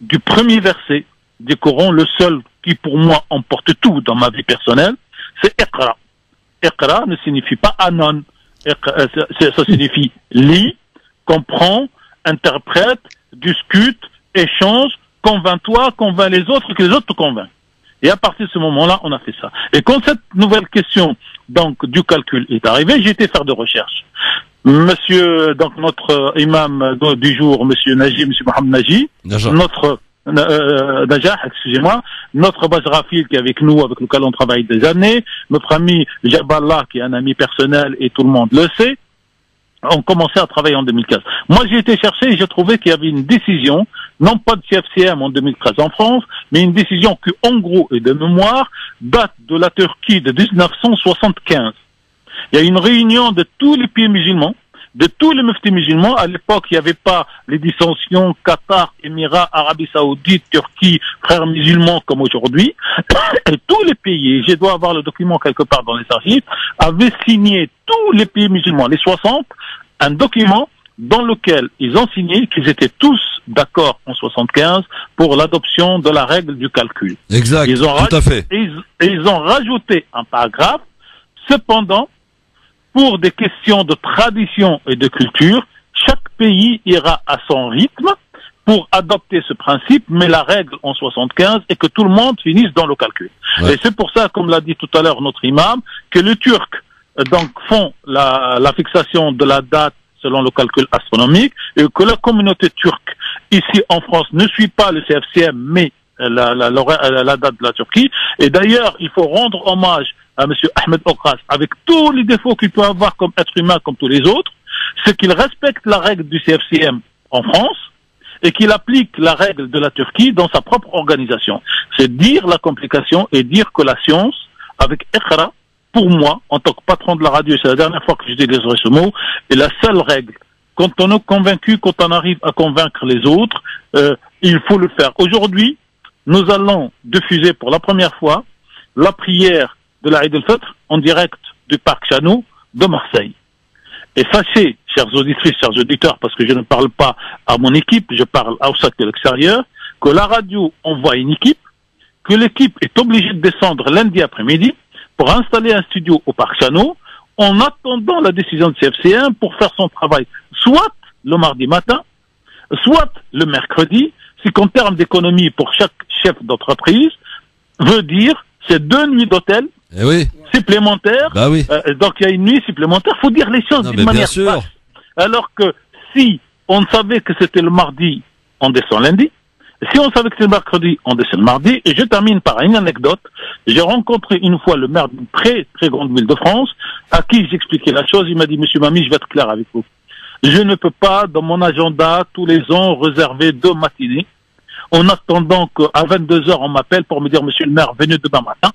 du premier verset du Coran, le seul qui pour moi emporte tout dans ma vie personnelle, c'est Iqra. Iqra ne signifie pas Anon. Ça signifie lis, comprends, interprète, discute, échange, convainc-toi, convainc les autres, que les autres te convainquent. Et à partir de ce moment-là, on a fait ça. Et quand cette nouvelle question donc du calcul est arrivée, j'ai été faire des recherches. Monsieur, donc notre imam du jour, monsieur Mohamed Naji, notre Najah, excusez-moi, notre Bajrafil qui est avec nous, avec lequel on travaille des années, notre ami Jaballah qui est un ami personnel et tout le monde le sait, ont commencé à travailler en 2015. Moi, j'ai été chercher et j'ai trouvé qu'il y avait une décision, non pas de CFCM en 2013 en France, mais une décision qui, en gros et de mémoire, date de la Turquie de 1975. Il y a une réunion de tous les pays musulmans, de tous les muftis musulmans. À l'époque, il n'y avait pas les dissensions Qatar, Émirats, Arabie Saoudite, Turquie, frères musulmans comme aujourd'hui. Et tous les pays, je dois avoir le document quelque part dans les archives, avaient signé, tous les pays musulmans, les 60, un document dans lequel ils ont signé qu'ils étaient tous d'accord en 75 pour l'adoption de la règle du calcul. Exact, tout à fait. Et ils ont rajouté un paragraphe. Cependant, pour des questions de tradition et de culture, chaque pays ira à son rythme pour adopter ce principe, mais la règle en 75 est que tout le monde finisse dans le calcul. Ouais. Et c'est pour ça, comme l'a dit tout à l'heure notre imam, que les Turcs donc font la fixation de la date selon le calcul astronomique, et que la communauté turque ici en France ne suit pas le CFCM, mais la date de la Turquie. Et d'ailleurs, il faut rendre hommage à M. Ahmed Okras, avec tous les défauts qu'il peut avoir comme être humain, comme tous les autres, c'est qu'il respecte la règle du CFCM en France et qu'il applique la règle de la Turquie dans sa propre organisation. C'est dire la complication et dire que la science, avec Iqra, pour moi, en tant que patron de la radio, c'est la dernière fois que je utiliserai ce mot, est la seule règle. Quand on est convaincu, quand on arrive à convaincre les autres, il faut le faire. Aujourd'hui, nous allons diffuser pour la première fois la prière de la Eid al-Fitr en direct du Parc Chano de Marseille. Et sachez, chers auditrices, chers auditeurs, parce que je ne parle pas à mon équipe, je parle à de l'extérieur, que la radio envoie une équipe, que l'équipe est obligée de descendre lundi après-midi pour installer un studio au Parc Chano en attendant la décision de CFCM pour faire son travail, soit le mardi matin, soit le mercredi, c'est qu'en termes d'économie pour chaque chef d'entreprise, veut dire c'est 2 nuits d'hôtel supplémentaires. Bah oui. Donc il y a une nuit supplémentaire. Faut dire les choses d'une manière basse. Alors que si on savait que c'était le mardi, on descend lundi. Si on savait que c'était le mercredi, on descend le mardi. Et je termine par une anecdote. J'ai rencontré une fois le maire d'une très très grande ville de France, à qui j'expliquais la chose. Il m'a dit, Monsieur Mami, je vais être clair avec vous. Je ne peux pas, dans mon agenda, tous les ans, réserver 2 matinées, en attendant qu'à 22h, on m'appelle pour me dire, Monsieur le maire, venez demain matin.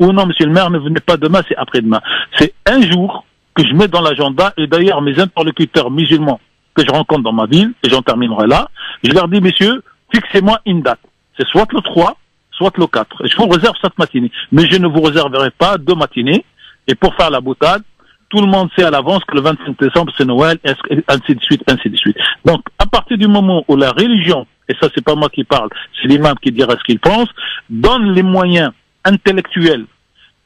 Ou non, Monsieur le maire, ne venez pas demain, c'est après-demain. C'est un jour que je mets dans l'agenda, et d'ailleurs, mes interlocuteurs musulmans que je rencontre dans ma ville, et j'en terminerai là, je leur dis, messieurs, fixez-moi une date. C'est soit le 3, soit le 4. Et je vous réserve cette matinée. Mais je ne vous réserverai pas 2 matinées. Et pour faire la boutade, tout le monde sait à l'avance que le 25 décembre, c'est Noël, et ainsi de suite, ainsi de suite. Donc, à partir du moment où la religion, et ça c'est pas moi qui parle, c'est l'imam qui dira ce qu'il pense, donne les moyens intellectuels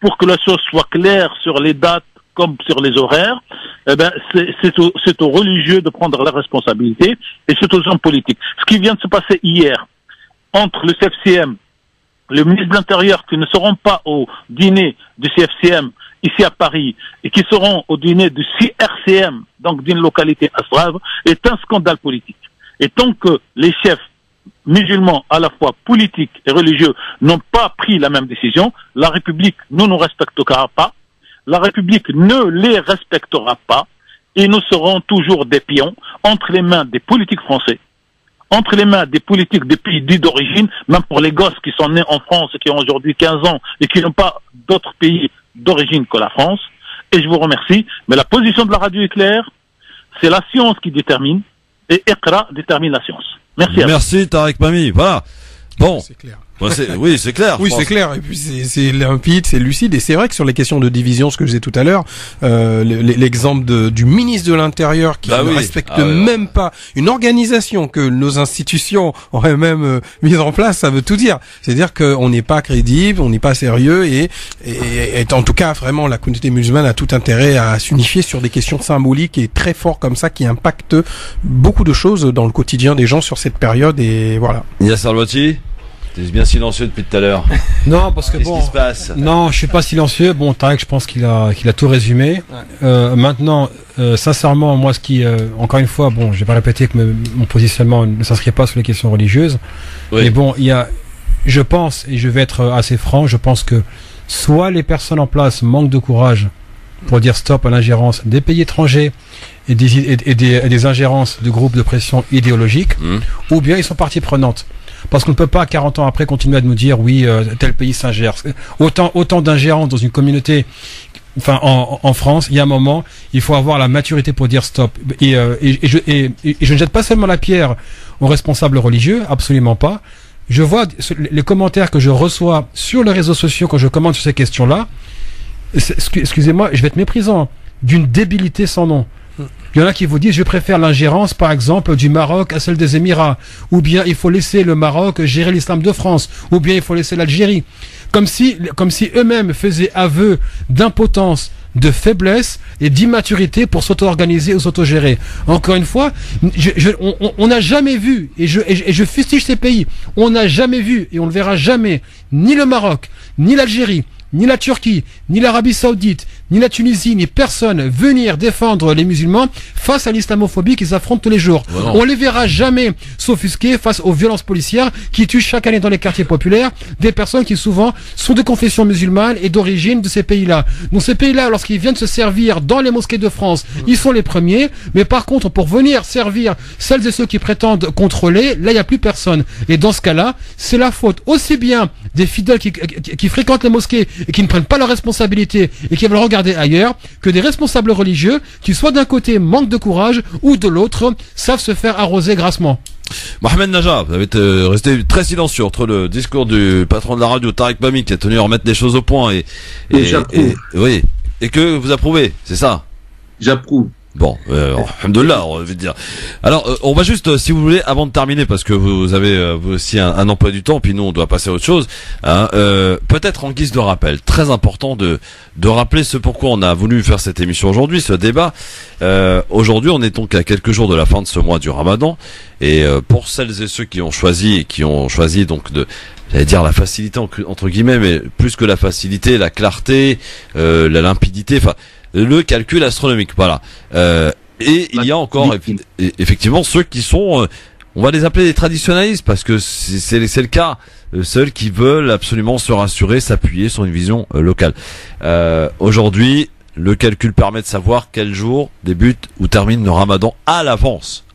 pour que la chose soit claire sur les dates comme sur les horaires, eh ben, c'est aux religieux de prendre la responsabilité, et c'est aux hommes politiques. Ce qui vient de se passer hier, entre le CFCM, le ministre de l'Intérieur, qui ne seront pas au dîner du CFCM ici à Paris, et qui seront au dîner du CRCM, donc d'une localité astrave, est un scandale politique. Et tant que les chefs musulmans, à la fois politiques et religieux, n'ont pas pris la même décision, la République ne nous respectera pas, la République ne les respectera pas, et nous serons toujours des pions entre les mains des politiques français, entre les mains des politiques des pays dits d'origine, même pour les gosses qui sont nés en France et qui ont aujourd'hui 15 ans et qui n'ont pas d'autres pays d'origine que la France. Et je vous remercie. Mais la position de la radio est claire. C'est la science qui détermine, et Iqra détermine la science. Merci. Merci Tarek Mami. Voilà. Bon. C'est clair. Ouais, oui, c'est clair. Oui, c'est clair. Et puis c'est limpide, c'est lucide. Et c'est vrai que sur les questions de division, ce que je disais tout à l'heure, l'exemple du ministre de l'Intérieur qui ne respecte même pas une organisation que nos institutions auraient même mise en place, ça veut tout dire. C'est-à-dire qu'on n'est pas crédible, on n'est pas sérieux, et en tout cas, vraiment, la communauté musulmane a tout intérêt à s'unifier sur des questions symboliques et très fortes comme ça qui impactent beaucoup de choses dans le quotidien des gens sur cette période. Et voilà. Yasser Al-Wati. T'es bien silencieux depuis tout à l'heure. Non, parce que Qu'est-ce qui se passe? Non, je suis pas silencieux. Bon, Tarek, je pense qu'il a tout résumé. Maintenant, sincèrement, moi, encore une fois, bon, je vais pas répéter que mon positionnement ne s'inscrit pas sur les questions religieuses. Oui. Mais bon, je pense, et je vais être assez franc, je pense que soit les personnes en place manquent de courage pour dire stop à l'ingérence des pays étrangers et des ingérences de groupes de pression idéologiques, ou bien ils sont partie prenante. Parce qu'on ne peut pas, 40 ans après, continuer à nous dire oui, tel pays s'ingère. Autant d'ingérence dans une communauté, enfin en France, il y a un moment, il faut avoir la maturité pour dire stop. Et je ne jette pas seulement la pierre aux responsables religieux, absolument pas. Je vois les commentaires que je reçois sur les réseaux sociaux quand je commente sur ces questions-là. Excusez-moi, je vais être méprisant, d'une débilité sans nom. Il y en a qui vous disent je préfère l'ingérence par exemple du Maroc à celle des Émirats, ou bien il faut laisser le Maroc gérer l'islam de France, ou bien il faut laisser l'Algérie, comme si eux-mêmes faisaient aveu d'impotence, de faiblesse et d'immaturité pour s'auto-organiser ou s'auto-gérer. Encore une fois, on n'a jamais vu, et je fustige ces pays, on n'a jamais vu et on ne verra jamais ni le Maroc, ni l'Algérie, ni la Turquie, ni l'Arabie Saoudite, ni la Tunisie, ni personne venir défendre les musulmans face à l'islamophobie qu'ils affrontent tous les jours. Voilà. On les verra jamais s'offusquer face aux violences policières qui tuent chaque année dans les quartiers populaires des personnes qui souvent sont de confession musulmane et d'origine de ces pays-là. Donc ces pays-là, lorsqu'ils viennent se servir dans les mosquées de France, ils sont les premiers, mais par contre, pour venir servir celles et ceux qui prétendent contrôler, là, il n'y a plus personne. Et dans ce cas-là, c'est la faute aussi bien des fidèles qui fréquentent les mosquées et qui ne prennent pas leurs responsabilités et qui veulent regarder ailleurs, que des responsables religieux qui soit d'un côté manquent de courage ou de l'autre savent se faire arroser grassement. Mohamed Najah, vous avez resté très silencieux entre le discours du patron de la radio Tarek Bami qui a tenu à remettre des choses au point et que vous approuvez, c'est ça? J'approuve. Bon, alhamdoulilah, on veut dire. Alors, on va juste, si vous voulez, avant de terminer, parce que vous avez vous aussi un emploi du temps, puis nous on doit passer à autre chose. Hein, peut-être en guise de rappel, très important de rappeler ce pourquoi on a voulu faire cette émission aujourd'hui, ce débat. Aujourd'hui, on est donc à quelques jours de la fin de ce mois du Ramadan, et pour celles et ceux qui ont choisi donc j'allais dire la facilité entre guillemets, mais plus que la facilité, la clarté, la limpidité, enfin. Le calcul astronomique, voilà. Et il y a encore effectivement ceux qui sont, on va les appeler des traditionnalistes parce que c'est le cas, ceux qui veulent absolument se rassurer, s'appuyer sur une vision locale. Aujourd'hui, le calcul permet de savoir quel jour débute ou termine le Ramadan à l'avance.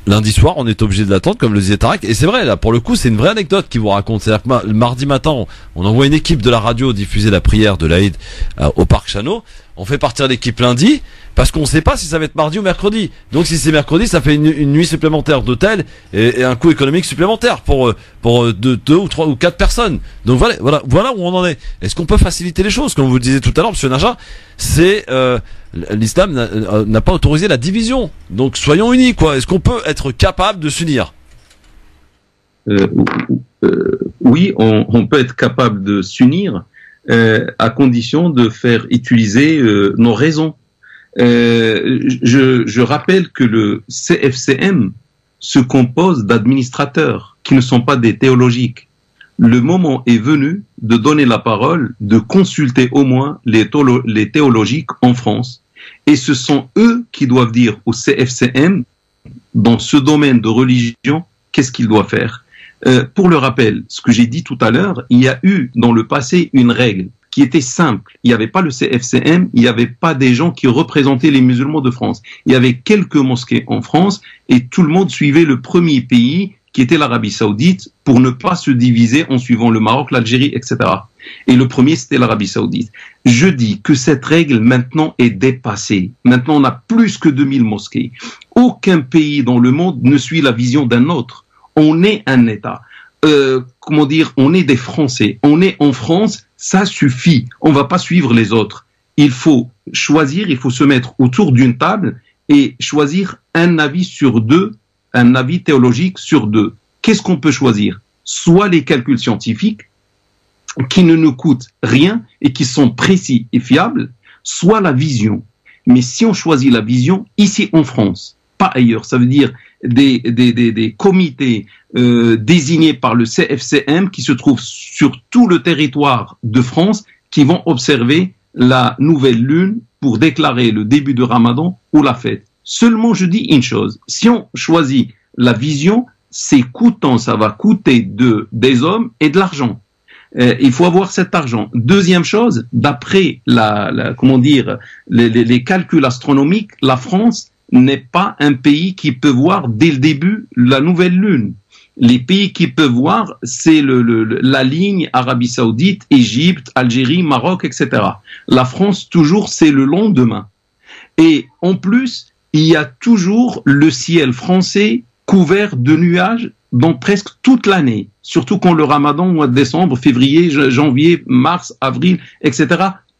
Lundi soir, on est obligé de l'attendre, comme le disait Tarek. Et c'est vrai, là, pour le coup, c'est une vraie anecdote qu'il vous raconte. C'est-à-dire que le mardi matin, on envoie une équipe de la radio diffuser la prière de l'Aïd au Parc Chano. On fait partir l'équipe lundi, parce qu'on ne sait pas si ça va être mardi ou mercredi. Donc si c'est mercredi, ça fait une nuit supplémentaire d'hôtel et un coût économique supplémentaire pour deux ou trois ou quatre personnes. Donc voilà où on en est. Est-ce qu'on peut faciliter les choses? Comme vous le disiez tout à l'heure, monsieur Najah, c'est l'islam n'a pas autorisé la division. Donc soyons unis, quoi. Est-ce qu'on peut être capable de s'unir? Oui, on peut être capable de s'unir. À condition de faire utiliser nos raisons. Je rappelle que le CFCM se compose d'administrateurs qui ne sont pas des théologiques. Le moment est venu de donner la parole, de consulter au moins les théologiques en France. Et ce sont eux qui doivent dire au CFCM, dans ce domaine de religion, qu'est-ce qu'il doit faire. Pour le rappel, ce que j'ai dit tout à l'heure, il y a eu dans le passé une règle qui était simple. Il n'y avait pas le CFCM, il n'y avait pas des gens qui représentaient les musulmans de France. Il y avait quelques mosquées en France et tout le monde suivait le premier pays qui était l'Arabie Saoudite pour ne pas se diviser en suivant le Maroc, l'Algérie, etc. Et le premier, c'était l'Arabie Saoudite. Je dis que cette règle maintenant est dépassée. Maintenant, on a plus que 2000 mosquées. Aucun pays dans le monde ne suit la vision d'un autre. On est un État. On est des Français. On est en France, ça suffit. On va pas suivre les autres. Il faut choisir, il faut se mettre autour d'une table et choisir un avis sur deux, un avis théologique sur deux. Qu'est-ce qu'on peut choisir? Soit les calculs scientifiques, qui ne nous coûtent rien et qui sont précis et fiables, soit la vision. Mais si on choisit la vision, ici en France, pas ailleurs, ça veut dire des comités désignés par le CFCM qui se trouvent sur tout le territoire de France, qui vont observer la nouvelle lune pour déclarer le début de Ramadan ou la fête. Seulement, je dis une chose, si on choisit la vision, c'est coûtant, ça va coûter des hommes et de l'argent. Il faut avoir cet argent. Deuxième chose, d'après les calculs astronomiques, la France n'est pas un pays qui peut voir dès le début la nouvelle lune. Les pays qui peuvent voir, c'est la ligne Arabie Saoudite, Égypte, Algérie, Maroc, etc. La France, toujours, c'est le lendemain. Et en plus, il y a toujours le ciel français couvert de nuages dans presque toute l'année. Surtout quand le Ramadan, mois de décembre, février, janvier, mars, avril, etc.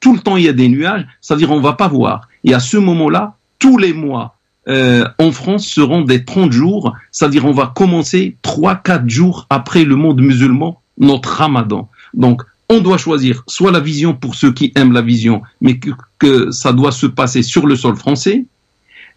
Tout le temps, il y a des nuages. C'est-à-dire, on va pas voir. Et à ce moment-là, tous les mois, en France, seront des 30 jours. C'est-à-dire, on va commencer 3-4 jours après le monde musulman, notre Ramadan. Donc, on doit choisir soit la vision pour ceux qui aiment la vision, mais que ça doit se passer sur le sol français.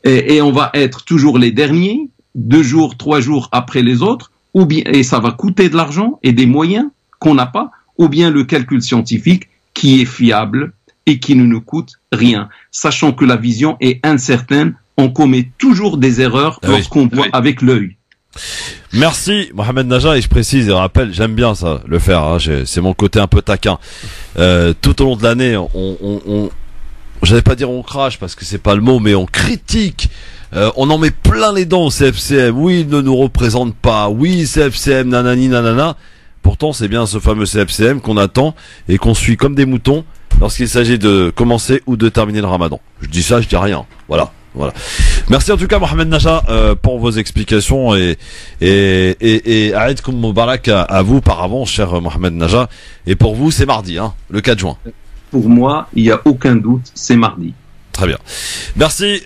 Et on va être toujours les derniers, 2 jours, 3 jours après les autres, ou bien, et ça va coûter de l'argent et des moyens qu'on n'a pas, ou bien le calcul scientifique qui est fiable et qui ne nous coûte rien. Sachant que la vision est incertaine, on commet toujours des erreurs lorsqu'on voit avec l'œil. Merci Mohamed Najah, et je précise et rappelle, j'aime bien ça, le faire, hein, c'est mon côté un peu taquin. Tout au long de l'année, j'allais pas dire on crache parce que c'est pas le mot, mais on critique. On en met plein les dents au CFCM. Oui, il ne nous représente pas. Oui, CFCM, nanani, nanana. Pourtant, c'est bien ce fameux CFCM qu'on attend et qu'on suit comme des moutons lorsqu'il s'agit de commencer ou de terminer le Ramadan. Je dis ça, je dis rien. Voilà. Merci en tout cas Mohamed Najah pour vos explications et Aïd Koum Moubarak à vous par avance, cher Mohamed Najah. Et pour vous, c'est mardi, hein, le 4 juin. Pour moi, il n'y a aucun doute, c'est mardi. Très bien. Merci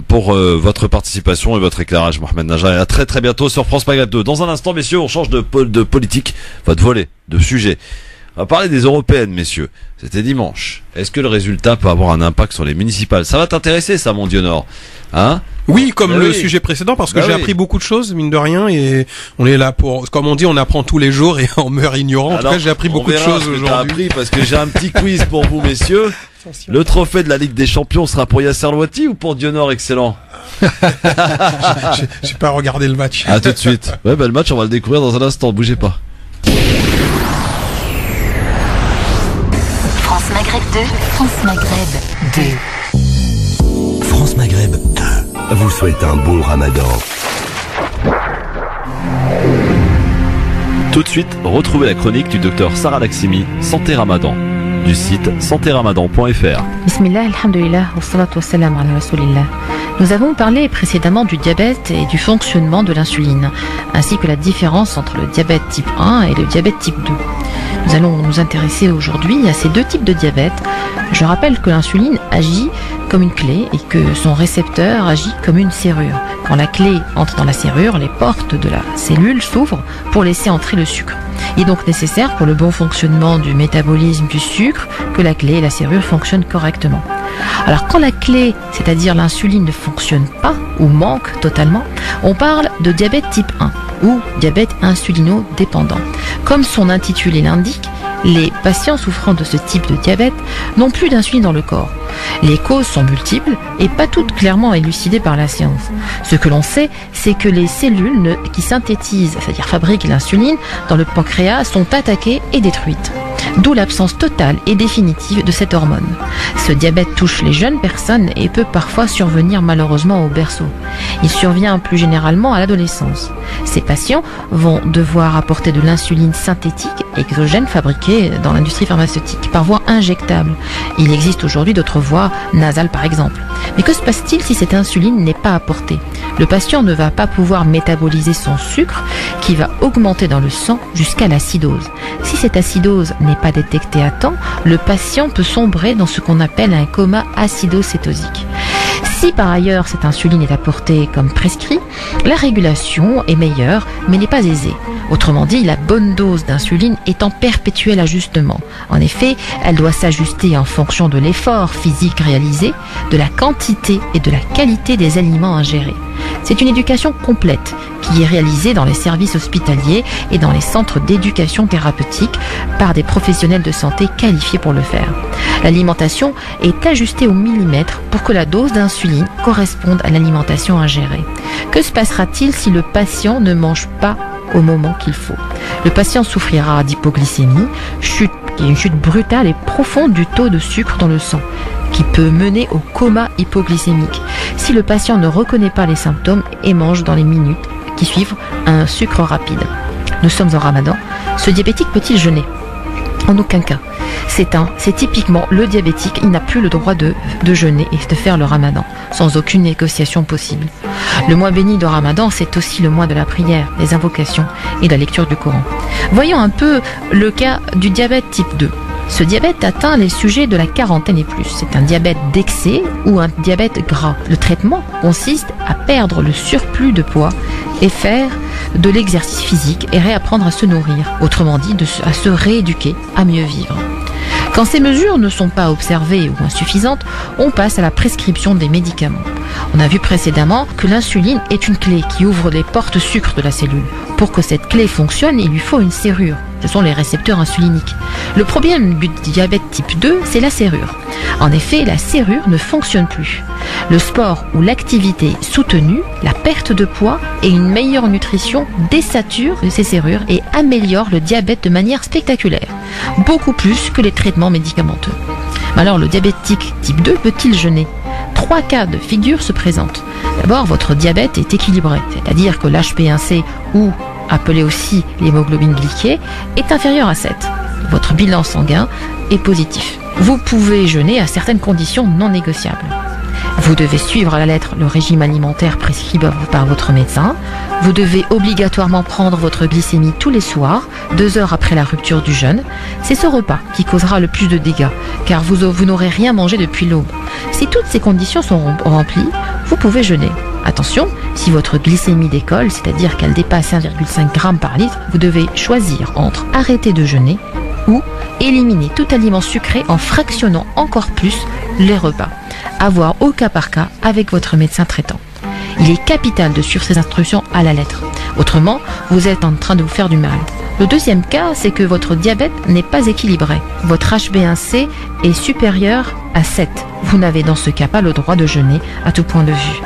pour votre participation et votre éclairage, Mohamed Najah. Et à très très bientôt sur France Maghreb 2. Dans un instant, messieurs, on change de politique, votre volet, de sujet. On va parler des européennes, messieurs. C'était dimanche. Est-ce que le résultat peut avoir un impact sur les municipales? Ça va t'intéresser, ça, mon Dieu Nord, hein? Oui, comme le sujet précédent, parce que j'ai appris beaucoup de choses, mine de rien, et on est là pour, comme on dit, on apprend tous les jours et on meurt ignorant. En tout cas, j'ai appris beaucoup de choses aujourd'hui. Appris parce que j'ai un petit quiz pour vous, messieurs. Le trophée de la Ligue des Champions sera pour Yasser Louati ou pour Dionor Excellent? J'ai pas regardé le match. À tout de suite. Ouais, le match, on va le découvrir dans un instant. Bougez pas. France Maghreb 2, France Maghreb 2. France Maghreb 2 vous souhaite un bon Ramadan. Tout de suite, retrouvez la chronique du docteur Sarah Laksimi, Santé Ramadan, du site santéramadan.fr. Bismillah, alhamdulillah, wa salatu wa salam ala rasulillah. Nous avons parlé précédemment du diabète et du fonctionnement de l'insuline, ainsi que la différence entre le diabète type 1 et le diabète type 2. Nous allons nous intéresser aujourd'hui à ces deux types de diabète. Je rappelle que l'insuline agit comme une clé et que son récepteur agit comme une serrure. Quand la clé entre dans la serrure, les portes de la cellule s'ouvrent pour laisser entrer le sucre. Il est donc nécessaire pour le bon fonctionnement du métabolisme du sucre que la clé et la serrure fonctionnent correctement. Alors quand la clé, c'est-à-dire l'insuline, ne fonctionne pas ou manque totalement, on parle de diabète type 1 ou diabète insulino-dépendant. Comme son intitulé l'indique, les patients souffrant de ce type de diabète n'ont plus d'insuline dans le corps. Les causes sont multiples et pas toutes clairement élucidées par la science. Ce que l'on sait, c'est que les cellules qui synthétisent, c'est-à-dire fabriquent l'insuline, dans le pancréas sont attaquées et détruites. D'où l'absence totale et définitive de cette hormone. Ce diabète touche les jeunes personnes et peut parfois survenir malheureusement au berceau. Il survient plus généralement à l'adolescence. Ces patients vont devoir apporter de l'insuline synthétique exogène fabriquée dans l'industrie pharmaceutique par voie injectable. Il existe aujourd'hui d'autres voies nasales par exemple. Mais que se passe-t-il si cette insuline n'est pas apportée? Le patient ne va pas pouvoir métaboliser son sucre qui va augmenter dans le sang jusqu'à l'acidose. Si cette acidose n'est pas détectée à temps, le patient peut sombrer dans ce qu'on appelle un coma acidocétosique. Si par ailleurs cette insuline est apportée comme prescrit, la régulation est meilleure mais n'est pas aisée. Autrement dit, la bonne dose d'insuline est en perpétuel ajustement. En effet, elle doit s'ajuster en fonction de l'effort physique réalisé, de la quantité et de la qualité des aliments ingérés. C'est une éducation complète qui est réalisée dans les services hospitaliers et dans les centres d'éducation thérapeutique par des professionnels de santé qualifiés pour le faire. L'alimentation est ajustée au millimètre pour que la dose d'insuline corresponde à l'alimentation ingérée. Que se passera-t-il si le patient ne mange pas au moment qu'il faut? Le patient souffrira d'hypoglycémie, une chute brutale et profonde du taux de sucre dans le sang, qui peut mener au coma hypoglycémique si le patient ne reconnaît pas les symptômes et mange dans les minutes qui suivent un sucre rapide. Nous sommes en Ramadan. Ce diabétique peut-il jeûner? En aucun cas. C'est typiquement le diabétique, il n'a plus le droit de jeûner et de faire le Ramadan, sans aucune négociation possible. Le mois béni de Ramadan, c'est aussi le mois de la prière, des invocations et de la lecture du Coran. Voyons un peu le cas du diabète type 2. Ce diabète atteint les sujets de la quarantaine et plus. C'est un diabète d'excès ou un diabète gras. Le traitement consiste à perdre le surplus de poids et faire de l'exercice physique et réapprendre à se nourrir. Autrement dit, à se rééduquer, à mieux vivre. Quand ces mesures ne sont pas observées ou insuffisantes, on passe à la prescription des médicaments. On a vu précédemment que l'insuline est une clé qui ouvre les portes sucre de la cellule. Pour que cette clé fonctionne, il lui faut une serrure. Ce sont les récepteurs insuliniques. Le problème du diabète type 2, c'est la serrure. En effet, la serrure ne fonctionne plus. Le sport ou l'activité soutenue, la perte de poids et une meilleure nutrition désaturent ces serrures et améliorent le diabète de manière spectaculaire, beaucoup plus que les traitements médicamenteux. Alors le diabétique type 2 peut-il jeûner? 3 cas de figure se présentent. D'abord, votre diabète est équilibré, c'est-à-dire que l'HbA1c, ou appelé aussi l'hémoglobine glyquée, est inférieur à 7. Votre bilan sanguin est positif. Vous pouvez jeûner à certaines conditions non négociables. Vous devez suivre à la lettre le régime alimentaire prescrit par votre médecin. Vous devez obligatoirement prendre votre glycémie tous les soirs, 2 heures après la rupture du jeûne. C'est ce repas qui causera le plus de dégâts, car vous n'aurez rien mangé depuis l'aube. Si toutes ces conditions sont remplies, vous pouvez jeûner. Attention, si votre glycémie décolle, c'est-à-dire qu'elle dépasse 1,5 g par litre, vous devez choisir entre arrêter de jeûner ou éliminer tout aliment sucré en fractionnant encore plus les repas. À voir au cas par cas avec votre médecin traitant. Il est capital de suivre ces instructions à la lettre. Autrement, vous êtes en train de vous faire du mal. Le deuxième cas, c'est que votre diabète n'est pas équilibré. Votre HbA1c est supérieur à 7. Vous n'avez dans ce cas pas le droit de jeûner à tout point de vue.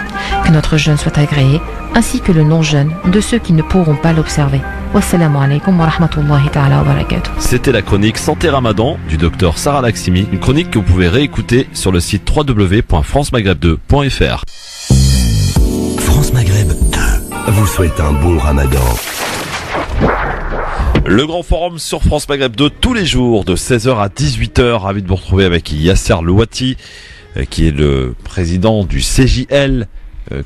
Que notre jeûne soit agréé, ainsi que le non-jeûne de ceux qui ne pourront pas l'observer. Wassalamu alaikum wa rahmatullahi ta'ala wa barakatuh. C'était la chronique Santé Ramadan du docteur Sarah Laximi, une chronique que vous pouvez réécouter sur le site www.francemaghreb2.fr. France Maghreb 2 vous souhaite un bon Ramadan. Le grand forum sur France Maghreb 2 tous les jours de 16h à 18h. Ravi de vous retrouver avec Yasser Louati, qui est le président du CJL,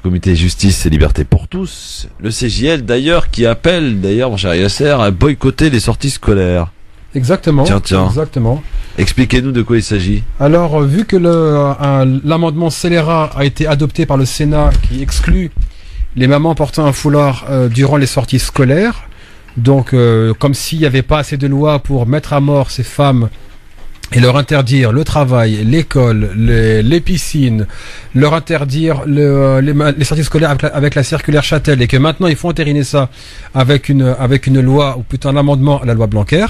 Comité Justice et Liberté pour tous. Le CJL d'ailleurs qui appelle, mon cher Yasser, à boycotter les sorties scolaires. Exactement. Tiens. Exactement. Expliquez-nous de quoi il s'agit. Alors, vu que l'amendement scélérat a été adopté par le Sénat qui exclut les mamans portant un foulard durant les sorties scolaires, donc comme s'il n'y avait pas assez de lois pour mettre à mort ces femmes et leur interdire le travail, l'école, les piscines, leur interdire les sorties scolaires avec la circulaire Châtel, et que maintenant il faut entériner ça avec une loi, ou plutôt un amendement à la loi Blanquer.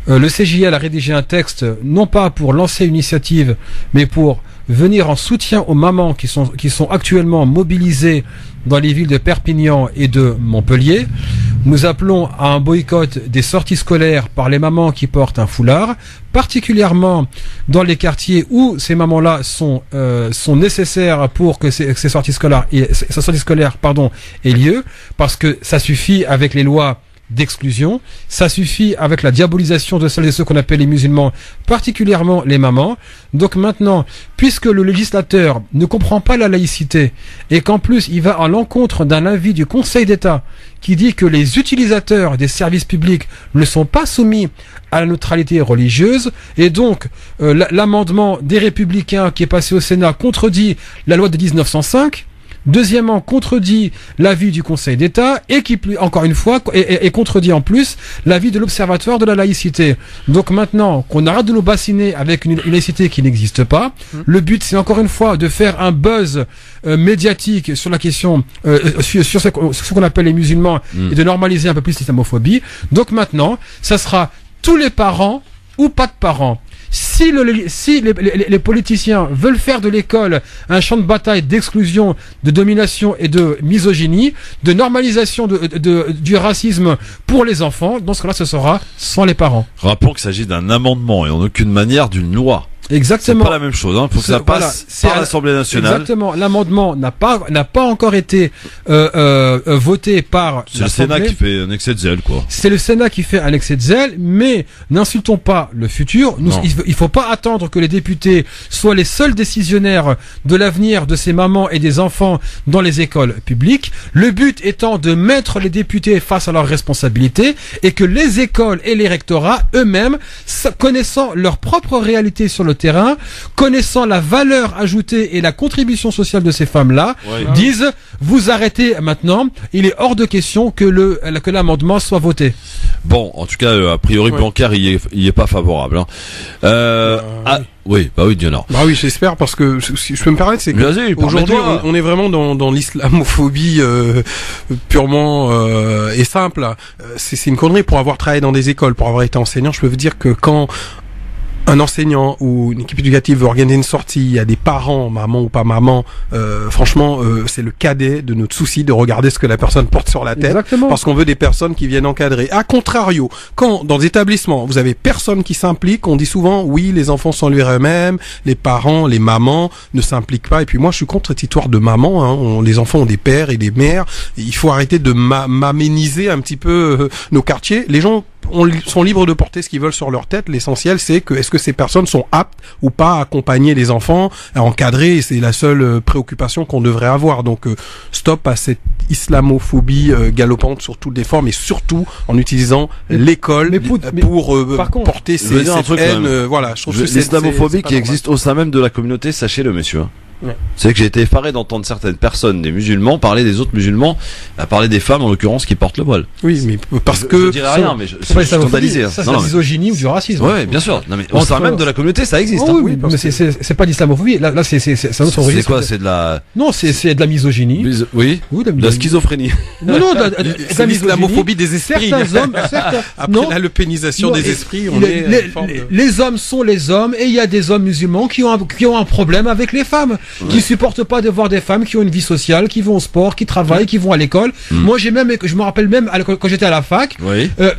Le CJL a rédigé un texte, non pas pour lancer une initiative, mais pour venir en soutien aux mamans qui sont actuellement mobilisées dans les villes de Perpignan et de Montpellier. Nous appelons à un boycott des sorties scolaires par les mamans qui portent un foulard, particulièrement dans les quartiers où ces mamans-là sont nécessaires pour que ces sorties scolaires aient lieu, parce que ça suffit avec les lois d'exclusion, ça suffit avec la diabolisation de celles et ceux qu'on appelle les musulmans, particulièrement les mamans. Donc maintenant, puisque le législateur ne comprend pas la laïcité et qu'en plus il va à l'encontre d'un avis du Conseil d'État qui dit que les utilisateurs des services publics ne sont pas soumis à la neutralité religieuse, et donc l'amendement des Républicains qui est passé au Sénat contredit la loi de 1905, Deuxièmement, contredit l'avis du Conseil d'État et qui, encore une fois, et contredit en plus l'avis de l'Observatoire de la laïcité. Donc maintenant qu'on arrête de nous bassiner avec une laïcité qui n'existe pas, le but c'est encore une fois de faire un buzz médiatique sur la question, sur ce qu'on appelle les musulmans et de normaliser un peu plus l'islamophobie. Donc maintenant, ça sera tous les parents ou pas de parents. Si les politiciens veulent faire de l'école un champ de bataille d'exclusion, de domination et de misogynie, de normalisation du racisme pour les enfants, dans ce cas-là, ce sera sans les parents. Rappelons qu'il s'agit d'un amendement et en aucune manière d'une loi. Exactement. C'est pas la même chose, hein. Faut que ça passe par l'Assemblée nationale. Exactement. L'amendement n'a pas encore été voté par. C'est le Sénat qui fait un excès de zèle, quoi. C'est le Sénat qui fait un excès de zèle, mais n'insultons pas le futur. Il faut pas attendre que les députés soient les seuls décisionnaires de l'avenir de ces mamans et des enfants dans les écoles publiques. Le but étant de mettre les députés face à leurs responsabilités et que les écoles et les rectorats eux-mêmes, connaissant leur propre réalité sur le terrain, connaissant la valeur ajoutée et la contribution sociale de ces femmes-là, disent vous arrêtez maintenant, il est hors de question que l'amendement soit voté. Bon, en tout cas, a priori, Blanquer, il est pas favorable. Hein. Oui, Dionor. Bah oui, j'espère, parce que si je peux me permettre, c'est que aujourd'hui on est vraiment dans l'islamophobie purement et simple. C'est une connerie. Pour avoir travaillé dans des écoles, pour avoir été enseignant, je peux vous dire que quand un enseignant ou une équipe éducative veut organiser une sortie, il y a des parents, maman ou pas maman, franchement, c'est le cadet de notre souci de regarder ce que la personne porte sur la tête. Exactement. Parce qu'on veut des personnes qui viennent encadrer. A contrario, quand dans des établissements, vous avez personne qui s'implique, on dit souvent, oui, les enfants sont livrés eux-mêmes, les parents, les mamans ne s'impliquent pas. Et puis moi, je suis contre cette histoire de maman, hein. Les enfants ont des pères et des mères. Et il faut arrêter de m'améniser un petit peu nos quartiers. Les gens sont libres de porter ce qu'ils veulent sur leur tête. L'essentiel, c'est que est-ce que ces personnes sont aptes ou pas à accompagner les enfants, à encadrer. C'est la seule préoccupation qu'on devrait avoir. Donc stop à cette islamophobie galopante sur toutes les formes, et surtout en utilisant l'école pour porter cette haine. Voilà, je trouve que l'islamophobie qui existe au sein même de la communauté, sachez-le, messieurs. Ouais. C'est que j'ai été effaré d'entendre certaines personnes, des musulmans, parler des autres musulmans, parler des femmes en l'occurrence qui portent le voile. Oui, mais parce que je dirais rien, mais je suis scandalisé. Ça, c'est la misogynie ou du racisme. Oui, bien sûr. Non, mais au sein même de la communauté, ça existe. Oh, oui, mais c'est pas d'islamophobie. Là, c'est un autre registre. C'est quoi? C'est de la. Non, c'est de la misogynie. Oui. De la schizophrénie. Non, c'est l'islamophobie des esprits. Certains hommes. Après la lupénisation des esprits, on est. Les hommes sont les hommes, et il y a des hommes musulmans qui ont un problème avec les femmes. Qui supportent pas de voir des femmes qui ont une vie sociale, qui vont au sport, qui travaillent, qui vont à l'école. Moi, je me rappelle même quand j'étais à la fac,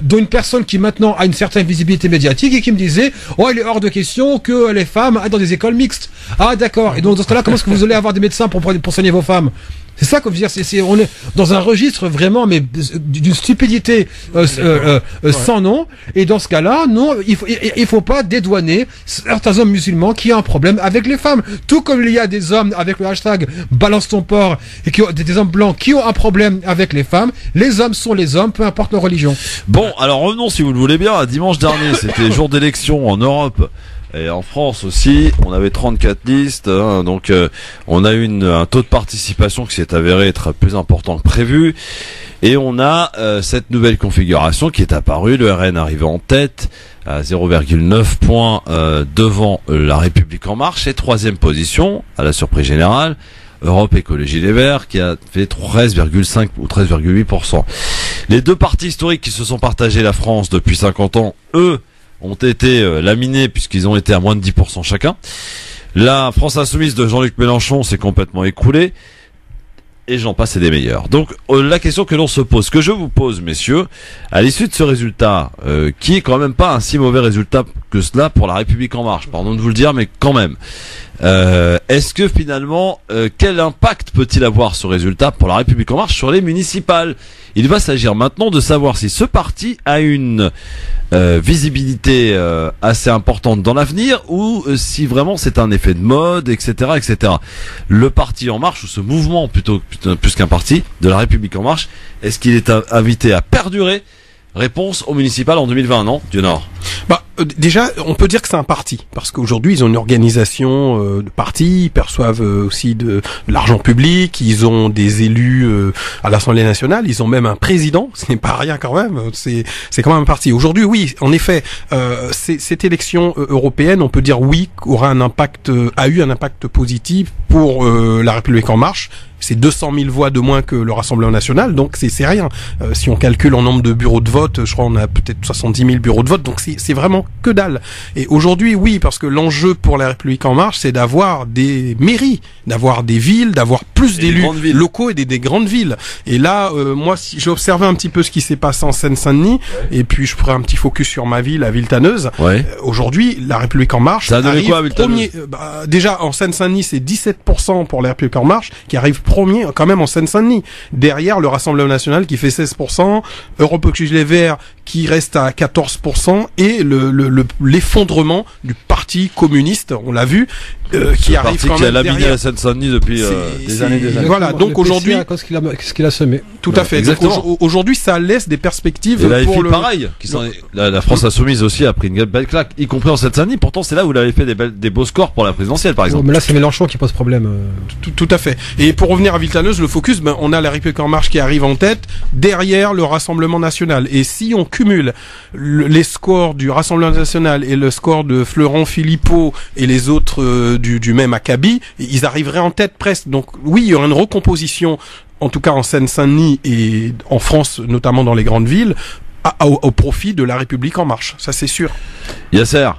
d'une personne qui maintenant a une certaine visibilité médiatique et qui me disait, il est hors de question que les femmes aillent dans des écoles mixtes. Ah, d'accord. Et donc, dans ce cas-là, comment est-ce que vous allez avoir des médecins pour soigner vos femmes? C'est ça qu'on veut dire. On est dans un registre vraiment, mais d'une stupidité sans nom. Et dans ce cas-là, non, il faut pas dédouaner certains hommes musulmans qui ont un problème avec les femmes. Tout comme il y a des hommes avec le hashtag balance ton porc et des hommes blancs qui ont un problème avec les femmes. Les hommes sont les hommes, peu importe leur religion. Bon, alors revenons, si vous le voulez bien, à dimanche dernier. C'était jour d'élection en Europe. Et en France aussi, on avait 34 listes, hein, donc on a eu un taux de participation qui s'est avéré être plus important que prévu. Et on a cette nouvelle configuration qui est apparue, le RN arrivé en tête à 0,9 points devant La République En Marche, et troisième position, à la surprise générale, Europe Écologie Les Verts, qui a fait 13,5 ou 13,8%. Les deux partis historiques qui se sont partagés la France depuis 50 ans, eux, ont été laminés puisqu'ils ont été à moins de 10% chacun. La France Insoumise de Jean-Luc Mélenchon s'est complètement écroulée, et j'en passe et des meilleurs. Donc la question que l'on se pose, que je vous pose, messieurs, à l'issue de ce résultat, qui est quand même pas un si mauvais résultat que cela pour La République En Marche, pardon de vous le dire, mais quand même, est-ce que finalement, quel impact peut-il avoir ce résultat pour La République En Marche sur les municipales? Il va s'agir maintenant de savoir si ce parti a une visibilité assez importante dans l'avenir, ou si vraiment c'est un effet de mode, etc., etc. Le parti En Marche, ou ce mouvement plutôt plus qu'un parti de La République En Marche, est-ce qu'il est invité à perdurer? Réponse au municipal en 2020, non, Dionor? Déjà, on peut dire que c'est un parti, parce qu'aujourd'hui, ils ont une organisation de parti, ils perçoivent aussi de l'argent public, ils ont des élus à l'Assemblée nationale, ils ont même un président, ce n'est pas rien quand même, c'est quand même un parti. Aujourd'hui, oui, en effet, cette élection européenne, on peut dire oui, a eu un impact positif pour la République en marche. C'est 200 000 voix de moins que le Rassemblement national, donc c'est rien. Si on calcule en nombre de bureaux de vote, je crois on a peut-être 70 000 bureaux de vote, donc c'est vraiment que dalle. Et aujourd'hui, oui, parce que l'enjeu pour la République en marche, c'est d'avoir des mairies, d'avoir des villes, d'avoir plus d'élus locaux et des grandes villes. Et là, moi, si j'ai observé un petit peu ce qui s'est passé en Seine-Saint-Denis, et puis je ferai un petit focus sur ma ville, à Villetaneuse. Aujourd'hui, la République en marche arrive quoi, premier. Déjà, en Seine-Saint-Denis, c'est 17% pour la République en marche, qui arrive premier quand même en Seine-Saint-Denis. Derrière, le Rassemblement national qui fait 16%, Europe Écologie Les Verts qui reste à 14%, et l'effondrement du parti communiste, on l'a vu, qui arrive quand même derrière. Qui a laminé la Seine-Saint-Denis depuis des années. Voilà, donc aujourd'hui, ce qu'il a semé. Tout à fait. Aujourd'hui, ça laisse des perspectives. Et la FI, pareil. La France Insoumise aussi a pris une belle claque, y compris en Seine-Saint-Denis. Pourtant, c'est là où il avait fait des beaux scores pour la présidentielle, par exemple. Mais là, c'est Mélenchon qui pose problème. Tout à fait. Et pour revenir à Villetaneuse, le focus, on a la République en marche qui arrive en tête, derrière le Rassemblement national. Et si on cumule les scores du Rassemblement national et le score de Florent Philippot et les autres du même acabit, ils arriveraient en tête presque. Donc oui, il y aura une recomposition, en tout cas en Seine-Saint-Denis et en France, notamment dans les grandes villes, au profit de la République en marche. Ça, c'est sûr. Yasser.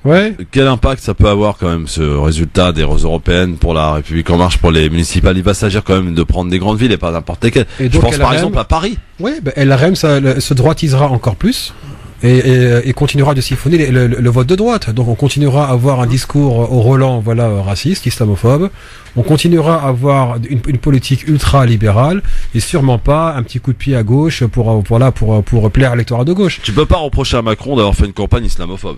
Ouais. Quel impact ça peut avoir quand même, ce résultat des européennes pour la République en marche, pour les municipales? Il va s'agir quand même de prendre des grandes villes et pas n'importe lesquelles. Je pense par exemple à Paris. Oui, LRM se droitisera encore plus. Et continuera de siphonner le vote de droite. Donc on continuera à avoir un discours au Roland, raciste, islamophobe. On continuera à avoir une politique ultra-libérale et sûrement pas un petit coup de pied à gauche pour plaire à l'électorat de gauche. Tu peux pas reprocher à Macron d'avoir fait une campagne islamophobe.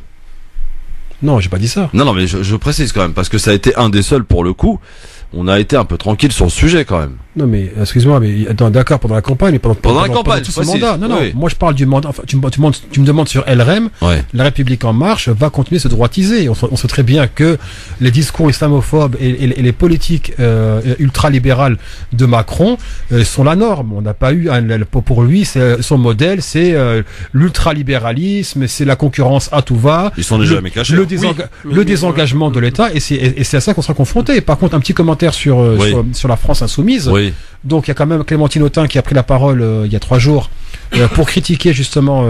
Non, j'ai pas dit ça. Non, mais je précise quand même, parce que ça a été un des seuls pour le coup. On a été un peu tranquille sur le sujet quand même. Non mais excuse-moi, mais d'accord, pendant la campagne, mais pendant la campagne, tout ce mandat. Non, moi je parle du mandat. Enfin, tu me demandes sur LRM. Ouais. La République en marche va continuer de se droitiser. On sait très bien que les discours islamophobes et les politiques ultra-libérales de Macron sont la norme. On n'a pas eu pour lui, son modèle, c'est l'ultralibéralisme, c'est la concurrence à tout va. Ils sont déjà jamais cachés. Le désengagement de l'État, et c'est à ça qu'on sera confronté. Par contre, un petit commentaire sur la France insoumise. Oui. Donc il y a quand même Clémentine Autain qui a pris la parole il y a 3 jours pour critiquer justement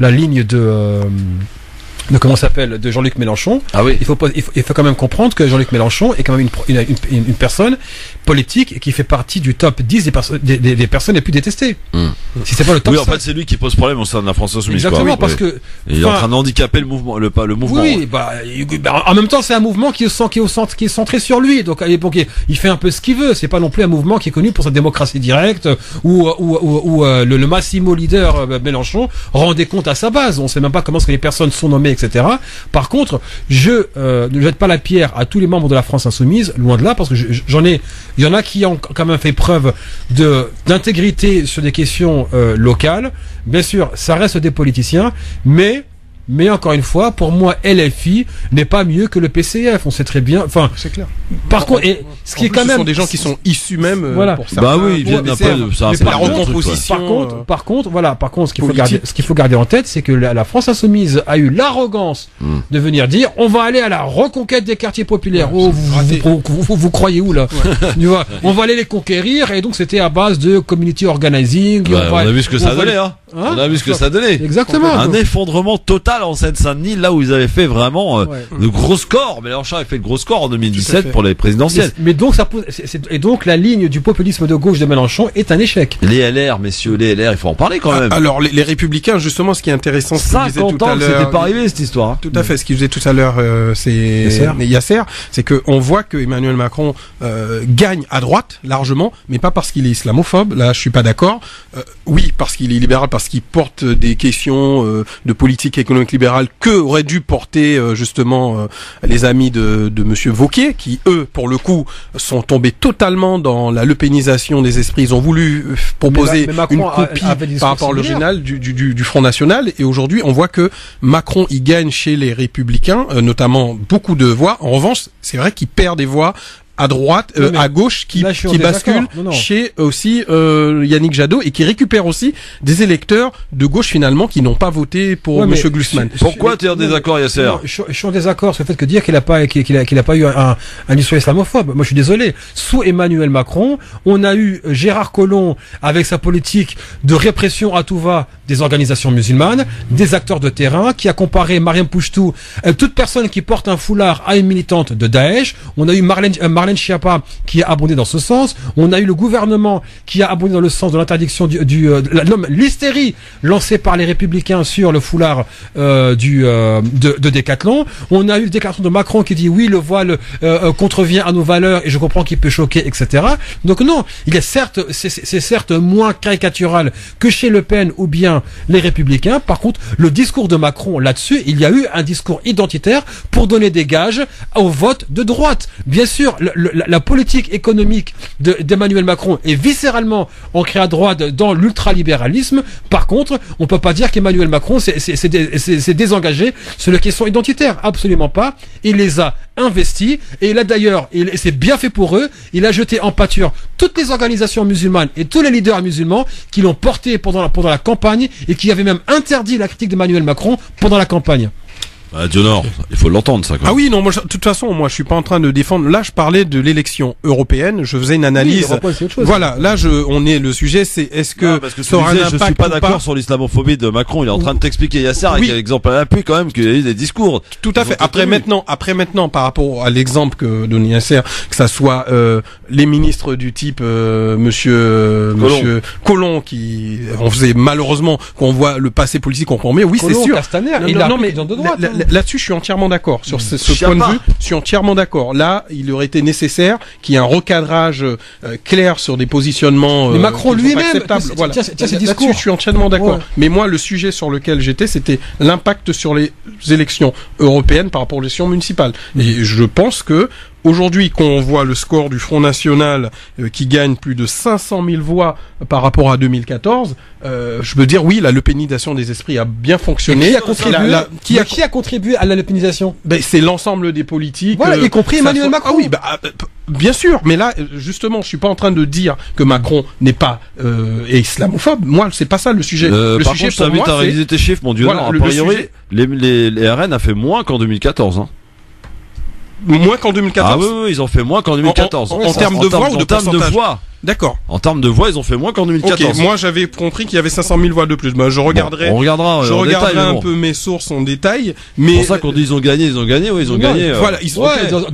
la ligne de Jean-Luc Mélenchon. Ah oui. Il faut quand même comprendre que Jean-Luc Mélenchon est quand même une personne politique qui fait partie du top 10 des personnes les plus détestées. Si c'est pas le top 5. En fait, c'est lui qui pose problème au sein de la France insoumise. Exactement, parce que il est en train d'handicaper le mouvement, le mouvement. Oui, en même temps, c'est un mouvement qui est centré sur lui. Donc, il fait un peu ce qu'il veut. C'est pas non plus un mouvement qui est connu pour sa démocratie directe ou le Massimo leader Mélenchon rendait compte à sa base. On sait même pas comment les personnes sont nommées, etc. Par contre, je ne jette pas la pierre à tous les membres de la France insoumise, loin de là, parce que il y en a qui ont quand même fait preuve d'intégrité sur des questions locales. Bien sûr, ça reste des politiciens, mais encore une fois, pour moi, LFI n'est pas mieux que le PCF. On sait très bien. Enfin, c'est clair. Par contre, et ce qui est quand même, ce sont des gens qui sont issus même. Voilà. Pour certains, ils viennent d'un peu de ça. La recomposition. Par contre, ce qu'il faut garder en tête, c'est que la France insoumise a eu l'arrogance de venir dire, on va aller à la reconquête des quartiers populaires. Vous croyez où là? Tu vois, on va aller les conquérir, et donc c'était à base de community organizing. On a vu ce que ça donnait, hein. On a vu ce que ça donnait. Exactement. Un effondrement total en Seine-Saint-Denis, là où ils avaient fait vraiment de gros scores. Mélenchon avait fait de gros scores en 2017 pour les présidentielles. Mais donc donc la ligne du populisme de gauche de Mélenchon est un échec. Les LR, messieurs, il faut en parler quand même. Alors les Républicains, justement, ce qui est intéressant, c'est 50 ans que c'était pas arrivé cette histoire. Tout à fait. Ce qu'il disait tout à l'heure, c'est Yasser, c'est que on voit que Emmanuel Macron gagne à droite largement, mais pas parce qu'il est islamophobe. Là, je suis pas d'accord. Oui, parce qu'il est libéral, parce qu'il porte des questions de politique économique libérale que auraient dû porter justement les amis de Monsieur Wauquiez, qui eux, pour le coup, sont tombés totalement dans la lepénisation des esprits. Ils ont voulu proposer une copie par rapport à l'original du Front National, et aujourd'hui on voit que Macron il gagne chez les Républicains, notamment beaucoup de voix. En revanche, c'est vrai qu'il perd des voix à droite, à gauche, qui bascule chez aussi Yannick Jadot, et qui récupère aussi des électeurs de gauche finalement qui n'ont pas voté pour Monsieur Glucksmann. Pourquoi tu es en désaccord, Yasser? Je suis en désaccord sur le fait que dire qu'il a pas eu un discours islamophobe. Moi, je suis désolé. Sous Emmanuel Macron, on a eu Gérard Collomb avec sa politique de répression à tout va des organisations musulmanes, des acteurs de terrain, qui a comparé Mariam Pouchtou, toute personne qui porte un foulard, à une militante de Daesh. On a eu Marlène Schiappa qui a abondé dans ce sens. On a eu le gouvernement qui a abondé dans le sens de l'interdiction l'hystérie lancée par les Républicains sur le foulard de Décathlon. On a eu le déclaration de Macron qui dit oui, le voile contrevient à nos valeurs et je comprends qu'il peut choquer, etc. Donc non, il est certes, c'est certes moins caricatural que chez Le Pen ou bien les Républicains. Par contre, le discours de Macron là-dessus, il y a eu un discours identitaire pour donner des gages au vote de droite. Bien sûr, la politique économique d'Emmanuel Macron est viscéralement ancrée à droite dans l'ultralibéralisme. Par contre, on peut pas dire qu'Emmanuel Macron s'est désengagé sur les questions identitaires. Absolument pas. Il les a investis, et là d'ailleurs, c'est bien fait pour eux. Il a jeté en pâture toutes les organisations musulmanes et tous les leaders musulmans qui l'ont porté pendant la campagne, et qui avaient même interdit la critique d'Emmanuel Macron pendant la campagne. Dionor, il faut l'entendre ça. Ah oui, non, moi, de toute façon, moi, je suis pas en train de défendre. Là, je parlais de l'élection européenne. Je faisais une analyse. Oui, voilà, là, le sujet, c'est est-ce que ça aura un impact. Je suis pas d'accord sur l'islamophobie de Macron. Il est en train de t'expliquer, Yasser, avec l'exemple à l'appui quand même, qu'il y a eu des discours. Tout à fait. Après maintenant, par rapport à l'exemple que donne Yasser, que ça soit les ministres du type Monsieur Collomb, qui on faisait malheureusement qu'on voit le passé politique encore mieux. Oui, c'est sûr. Castaner, mais de droite. Là-dessus, je suis entièrement d'accord. Sur ce point de vue, je suis entièrement d'accord. Là, il aurait été nécessaire qu'il y ait un recadrage clair sur des positionnements. Mais Macron lui-même, voilà. Là-dessus, je suis entièrement d'accord. Ouais. Mais moi, le sujet sur lequel j'étais, c'était l'impact sur les élections européennes par rapport aux élections municipales. Et je pense que aujourd'hui, quand on voit le score du Front National qui gagne plus de 500 000 voix par rapport à 2014, je veux dire, oui, la lepénisation des esprits a bien fonctionné. Qui a contribué à la lepénisation? C'est l'ensemble des politiques. Voilà, y compris Emmanuel Macron. Ah oui, bien sûr. Mais là, justement, je suis pas en train de dire que Macron n'est pas islamophobe. Moi, c'est pas ça le sujet. Le sujet, contre, je t'invite à réviser tes chiffres, mon Dieu. Voilà, a priori, les RN a fait moins qu'en 2014. Hein. Moins qu'en 2014. Ah oui, ils ont fait moins qu'en 2014. En termes de voix ou de pourcentage? D'accord. En termes de voix, ils ont fait moins qu'en 2014. Ok, moi j'avais compris qu'il y avait 500 000 voix de plus. Je regarderai. On regardera. Je regarderai un peu mes sources en détail. Mais c'est pour ça qu'on dit ils ont gagné. Oui, ils ont gagné. Voilà,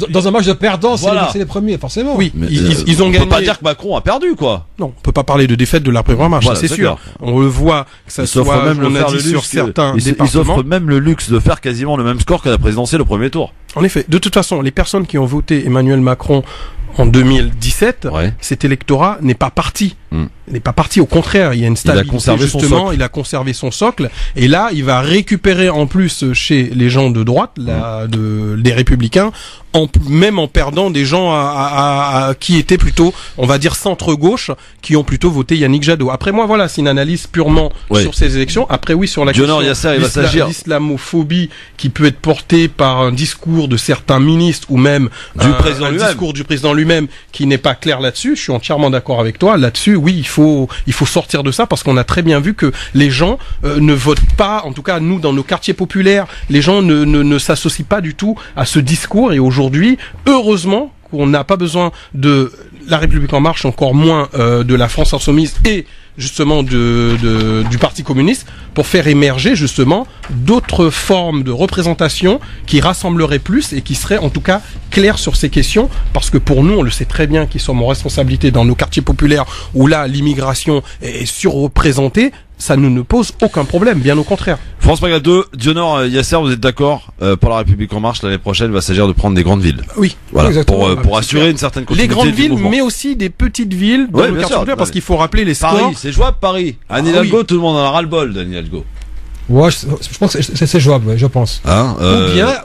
dans un match de perdants, c'est les premiers, forcément. Oui, ils ont gagné. On peut pas dire que Macron a perdu, quoi. Non, on peut pas parler de défaite de la première marche, c'est sûr. On le voit, que ça soit même on a dit sur certains départements. Ils offrent même le luxe de faire quasiment le même score qu'à la présidentielle au premier tour. En effet, de toute façon, les personnes qui ont voté Emmanuel Macron en 2017, cet électorat n'est pas parti. N'est pas parti, au contraire, il y a une stabilité, il a conservé son socle, et là, il va récupérer en plus chez les gens de droite, des Républicains, même en perdant des gens qui étaient plutôt, on va dire, centre-gauche, qui ont plutôt voté Yannick Jadot. Après, moi, voilà, c'est une analyse purement sur ces élections. Après, oui, sur la question de l'islamophobie qui peut être portée par un discours de certains ministres ou même un discours du président lui-même qui n'est pas clair là-dessus, je suis entièrement d'accord avec toi. Là-dessus, oui, il faut sortir de ça parce qu'on a très bien vu que les gens ne votent pas, en tout cas, nous, dans nos quartiers populaires, les gens ne s'associent pas du tout à ce discours, et aujourd'hui, heureusement, qu'on n'a pas besoin de la République en marche, encore moins de la France insoumise et justement du Parti communiste pour faire émerger justement d'autres formes de représentation qui rassembleraient plus et qui seraient en tout cas claires sur ces questions, parce que pour nous, on le sait très bien, qui sommes en responsabilité dans nos quartiers populaires où là l'immigration est surreprésentée, ça ne nous pose aucun problème, bien au contraire. France Maghreb 2, Dionor, Yasser, vous êtes d'accord pour La République En Marche, l'année prochaine, il va s'agir de prendre des grandes villes. Oui, voilà, exactement. pour assurer une certaine continuité. Les grandes du villes, mouvement. mais aussi des petites villes dans le quartier populaire, parce qu'il faut rappeler les scores. Paris, c'est jouable Paris. Anne Hidalgo, tout le monde en a ras-le-bol d'Anne Hidalgo. Ouais, je pense que c'est jouable, ouais, je pense. Hein,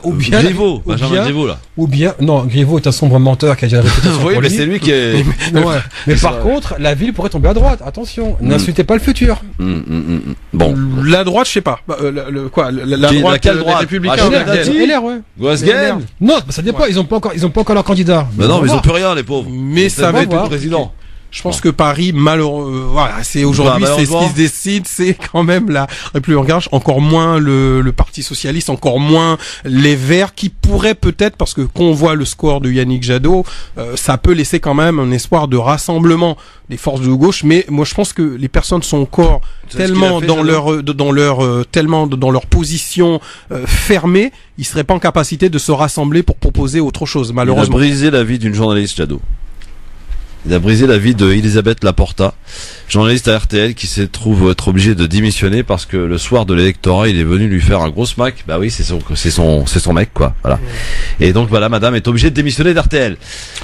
ou bien Griveaux, Benjamin Griveaux là. Ou bien, non, Griveaux est un sombre menteur qui a déjà répété son oui, mais c'est lui qui est. Mais par contre, la ville pourrait tomber à droite. Attention, n'insultez pas le futur. Bon. La droite, je sais pas. La droite, les Républicains. LR, ouais. Gosgen. Non, ça dépend. Ils ont pas encore leur candidat. Mais non, mais ils ont plus rien, les pauvres. Mais ça va être le président. Je pense que Paris, malheureusement, voilà, c'est aujourd'hui, c'est ce qui se décide, c'est quand même la République En Marche, encore moins le Parti Socialiste, encore moins les Verts, qui pourraient peut-être, parce que quand on voit le score de Yannick Jadot, ça peut laisser quand même un espoir de rassemblement des forces de gauche, mais moi je pense que les personnes sont encore tellement dans leur position fermée, ils seraient pas en capacité de se rassembler pour proposer autre chose, malheureusement. Il a brisé la vie d'une journaliste, Jadot. Il a brisé la vie de Elisabeth Laporta, journaliste à RTL, qui se trouve être obligé de démissionner parce que le soir de l'électorat, il est venu lui faire un gros smack. Bah oui, c'est son mec, quoi. Voilà. Et donc, voilà, madame est obligée de démissionner d'RTL.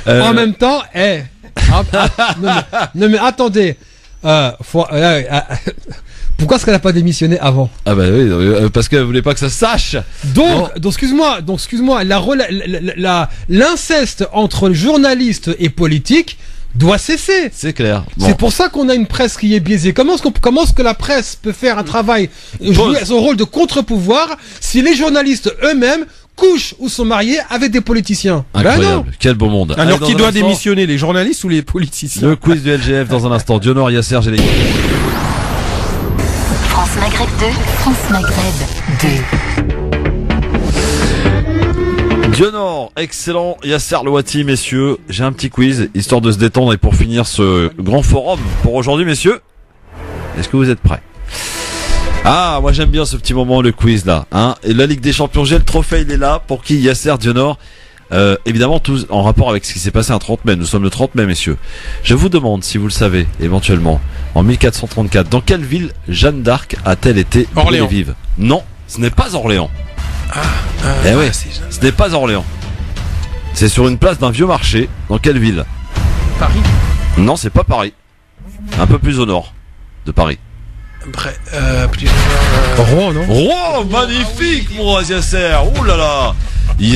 En même temps, non mais attendez, pourquoi est-ce qu'elle n'a pas démissionné avant? Ah bah oui, parce qu'elle voulait pas que ça se sache. Donc excuse-moi, l'inceste entre journalistes et politiques doit cesser. C'est clair. Bon. C'est pour ça qu'on a une presse qui est biaisée. Comment est-ce que la presse peut faire un travail, jouer son rôle de contre-pouvoir si les journalistes eux-mêmes couchent ou sont mariés avec des politiciens? Incroyable. Ben non. Quel beau monde. Alors qui doit démissionner, les journalistes ou les politiciens? Le quiz du LGF dans un instant. Dionor, Yasser, Génie. France Maghreb 2, France Maghreb 2. Dionor, excellent. Yasser Louati, messieurs. J'ai un petit quiz, histoire de se détendre et pour finir ce grand forum pour aujourd'hui, messieurs. Est-ce que vous êtes prêts? Ah, moi j'aime bien ce petit moment, le quiz là. Hein. Et la Ligue des Champions, j'ai le trophée, il est là. Pour qui? Yasser, Dionor. Évidemment, tous en rapport avec ce qui s'est passé un 30 mai. Nous sommes le 30 mai, messieurs. Je vous demande, si vous le savez, éventuellement, en 1434, dans quelle ville Jeanne d'Arc a-t-elle été brûlée vive? Non, ce n'est pas Orléans. Eh ouais, ce n'est pas Orléans. C'est sur une place d'un vieux marché. Dans quelle ville? Paris. Non, c'est pas Paris. Un peu plus au nord de Paris. Rouen, non? Rouen, magnifique, mon Yasser. Ouh là là.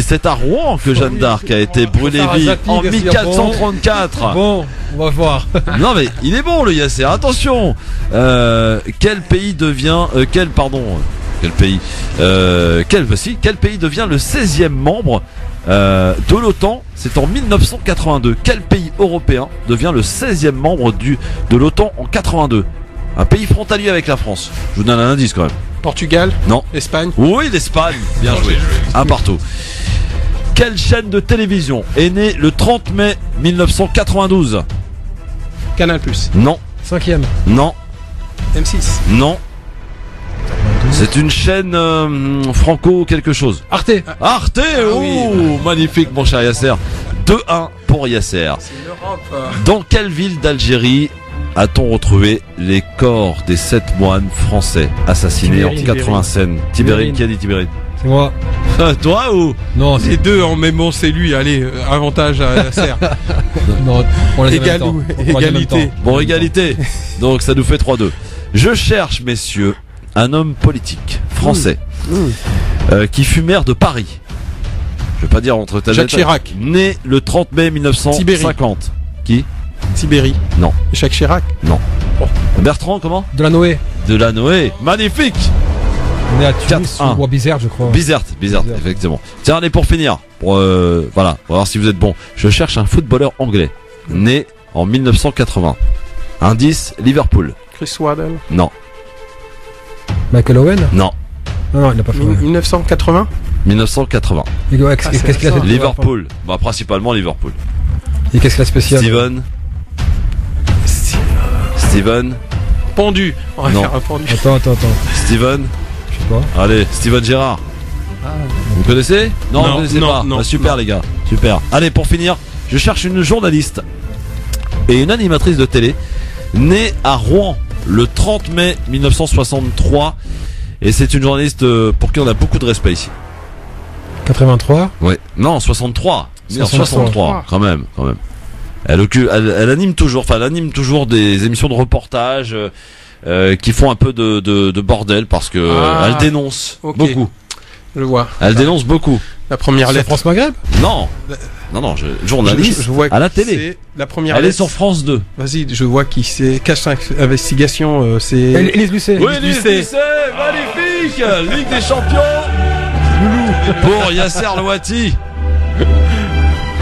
C'est à Rouen que Jeanne d'Arc a été brûlée vive en 1434. Bon, on va voir. Non mais il est bon le Yasser. Attention. Quel pays devient quel pays devient le 16e membre de l'OTAN? C'est en 1982. Quel pays européen devient le 16e membre de l'OTAN en 82? Un pays frontalier avec la France. Je vous donne un indice quand même. Portugal? Non. Espagne? Oui, l'Espagne. Bien joué. Un partout. Quelle chaîne de télévision est née le 30 mai 1992? Canal+. Non. 5e. Non. M6. Non. C'est une chaîne franco quelque chose. Arte. Arte. Oh, magnifique mon cher Yasser. 2-1 pour Yasser. C'est l'Europe. Dans quelle ville d'Algérie a-t-on retrouvé les corps des 7 moines français assassinés en 85? Tibérine, qui a dit Tibérine? C'est moi. Toi ou? Non, c'est deux en même bon, c'est lui. Allez, avantage à Yasser. Non, on les égalité. Bon, égalité. Donc ça nous fait 3-2. Je cherche, messieurs, un homme politique français qui fut maire de Paris. Je vais pas dire entre tel Jacques Chirac. Né le 30 mai 1950. Qui? Tibéri. Non. Jacques Chirac. Non. Oh. Bertrand, comment? Delanoë. Delanoë. Magnifique. On est à Tunis ou à Bizerte, je crois. Bizerte, effectivement. Tiens, allez, pour finir, voilà, on va voir si vous êtes bon. Je cherche un footballeur anglais, né en 1980. Indice, Liverpool. Chris Waddle. Non. Michael Owen. Non. Non, il n'a pas fait. 1980. 1980. Qu'est-ce qu'il a fait? Liverpool. Bah, principalement Liverpool. Et qu'est-ce qu'il a spécial? Steven. Pendu. On va non. faire un pendu. Attends. Steven. Je sais pas. Allez, Steven Gerrard. Vous connaissez? Non, vous connaissez pas. Non, bah, super les gars. Super. Allez, pour finir, je cherche une journaliste et une animatrice de télé née à Rouen le 30 mai 1963. Et c'est une journaliste pour qui on a beaucoup de respect ici. 83 ? Ouais. Non, 63. 63, quand même. Elle anime toujours, des émissions de reportage qui font un peu de bordel parce que elle dénonce beaucoup. Je vois. Elle dénonce beaucoup. La première lettre. France Maghreb ? Non, journaliste je vois à la télé. La première elle lettre. est sur France 2. Vas-y, je vois qui c'est. Cache investigation, c'est. Élise Lucet. Oui, Élise Lucet, magnifique. Ligue des Champions. Pour Yasser Louati.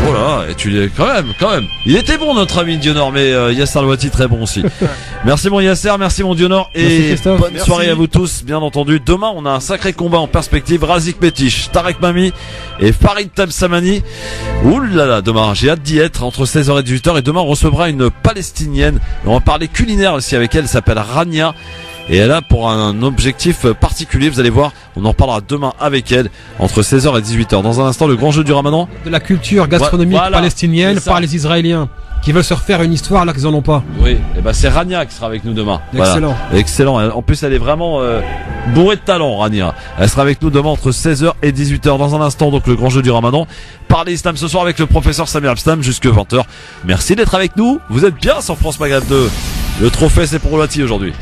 Oh là, et tu l'es quand même. Il était bon notre ami Dionor, mais Yasser Louati très bon aussi. Merci mon Yasser, merci mon Dionor et bonne soirée à vous tous, bien entendu. Demain, on a un sacré combat en perspective. Razik Metiche, Tarek Mami et Farid Tabsamani. Ouh là là, demain, j'ai hâte d'y être entre 16h et 18h et demain on recevra une Palestinienne. On va parler culinaire aussi avec elle s'appelle Rania. Et elle a pour un objectif particulier, vous allez voir, on en parlera demain avec elle, entre 16h et 18h. Dans un instant, le grand jeu du Ramadan. De la culture gastronomique palestinienne par les Israéliens, qui veulent se refaire une histoire là qu'ils en ont pas. Oui, et ben c'est Rania qui sera avec nous demain. Excellent. Voilà. Excellent. En plus, elle est vraiment bourrée de talent, Rania. Elle sera avec nous demain entre 16h et 18h. Dans un instant, donc le grand jeu du Ramadan. Parler Islam ce soir avec le professeur Samir Abstam jusque 20h. Merci d'être avec nous. Vous êtes bien sur France Maghreb 2. Le trophée, c'est pour Louati aujourd'hui.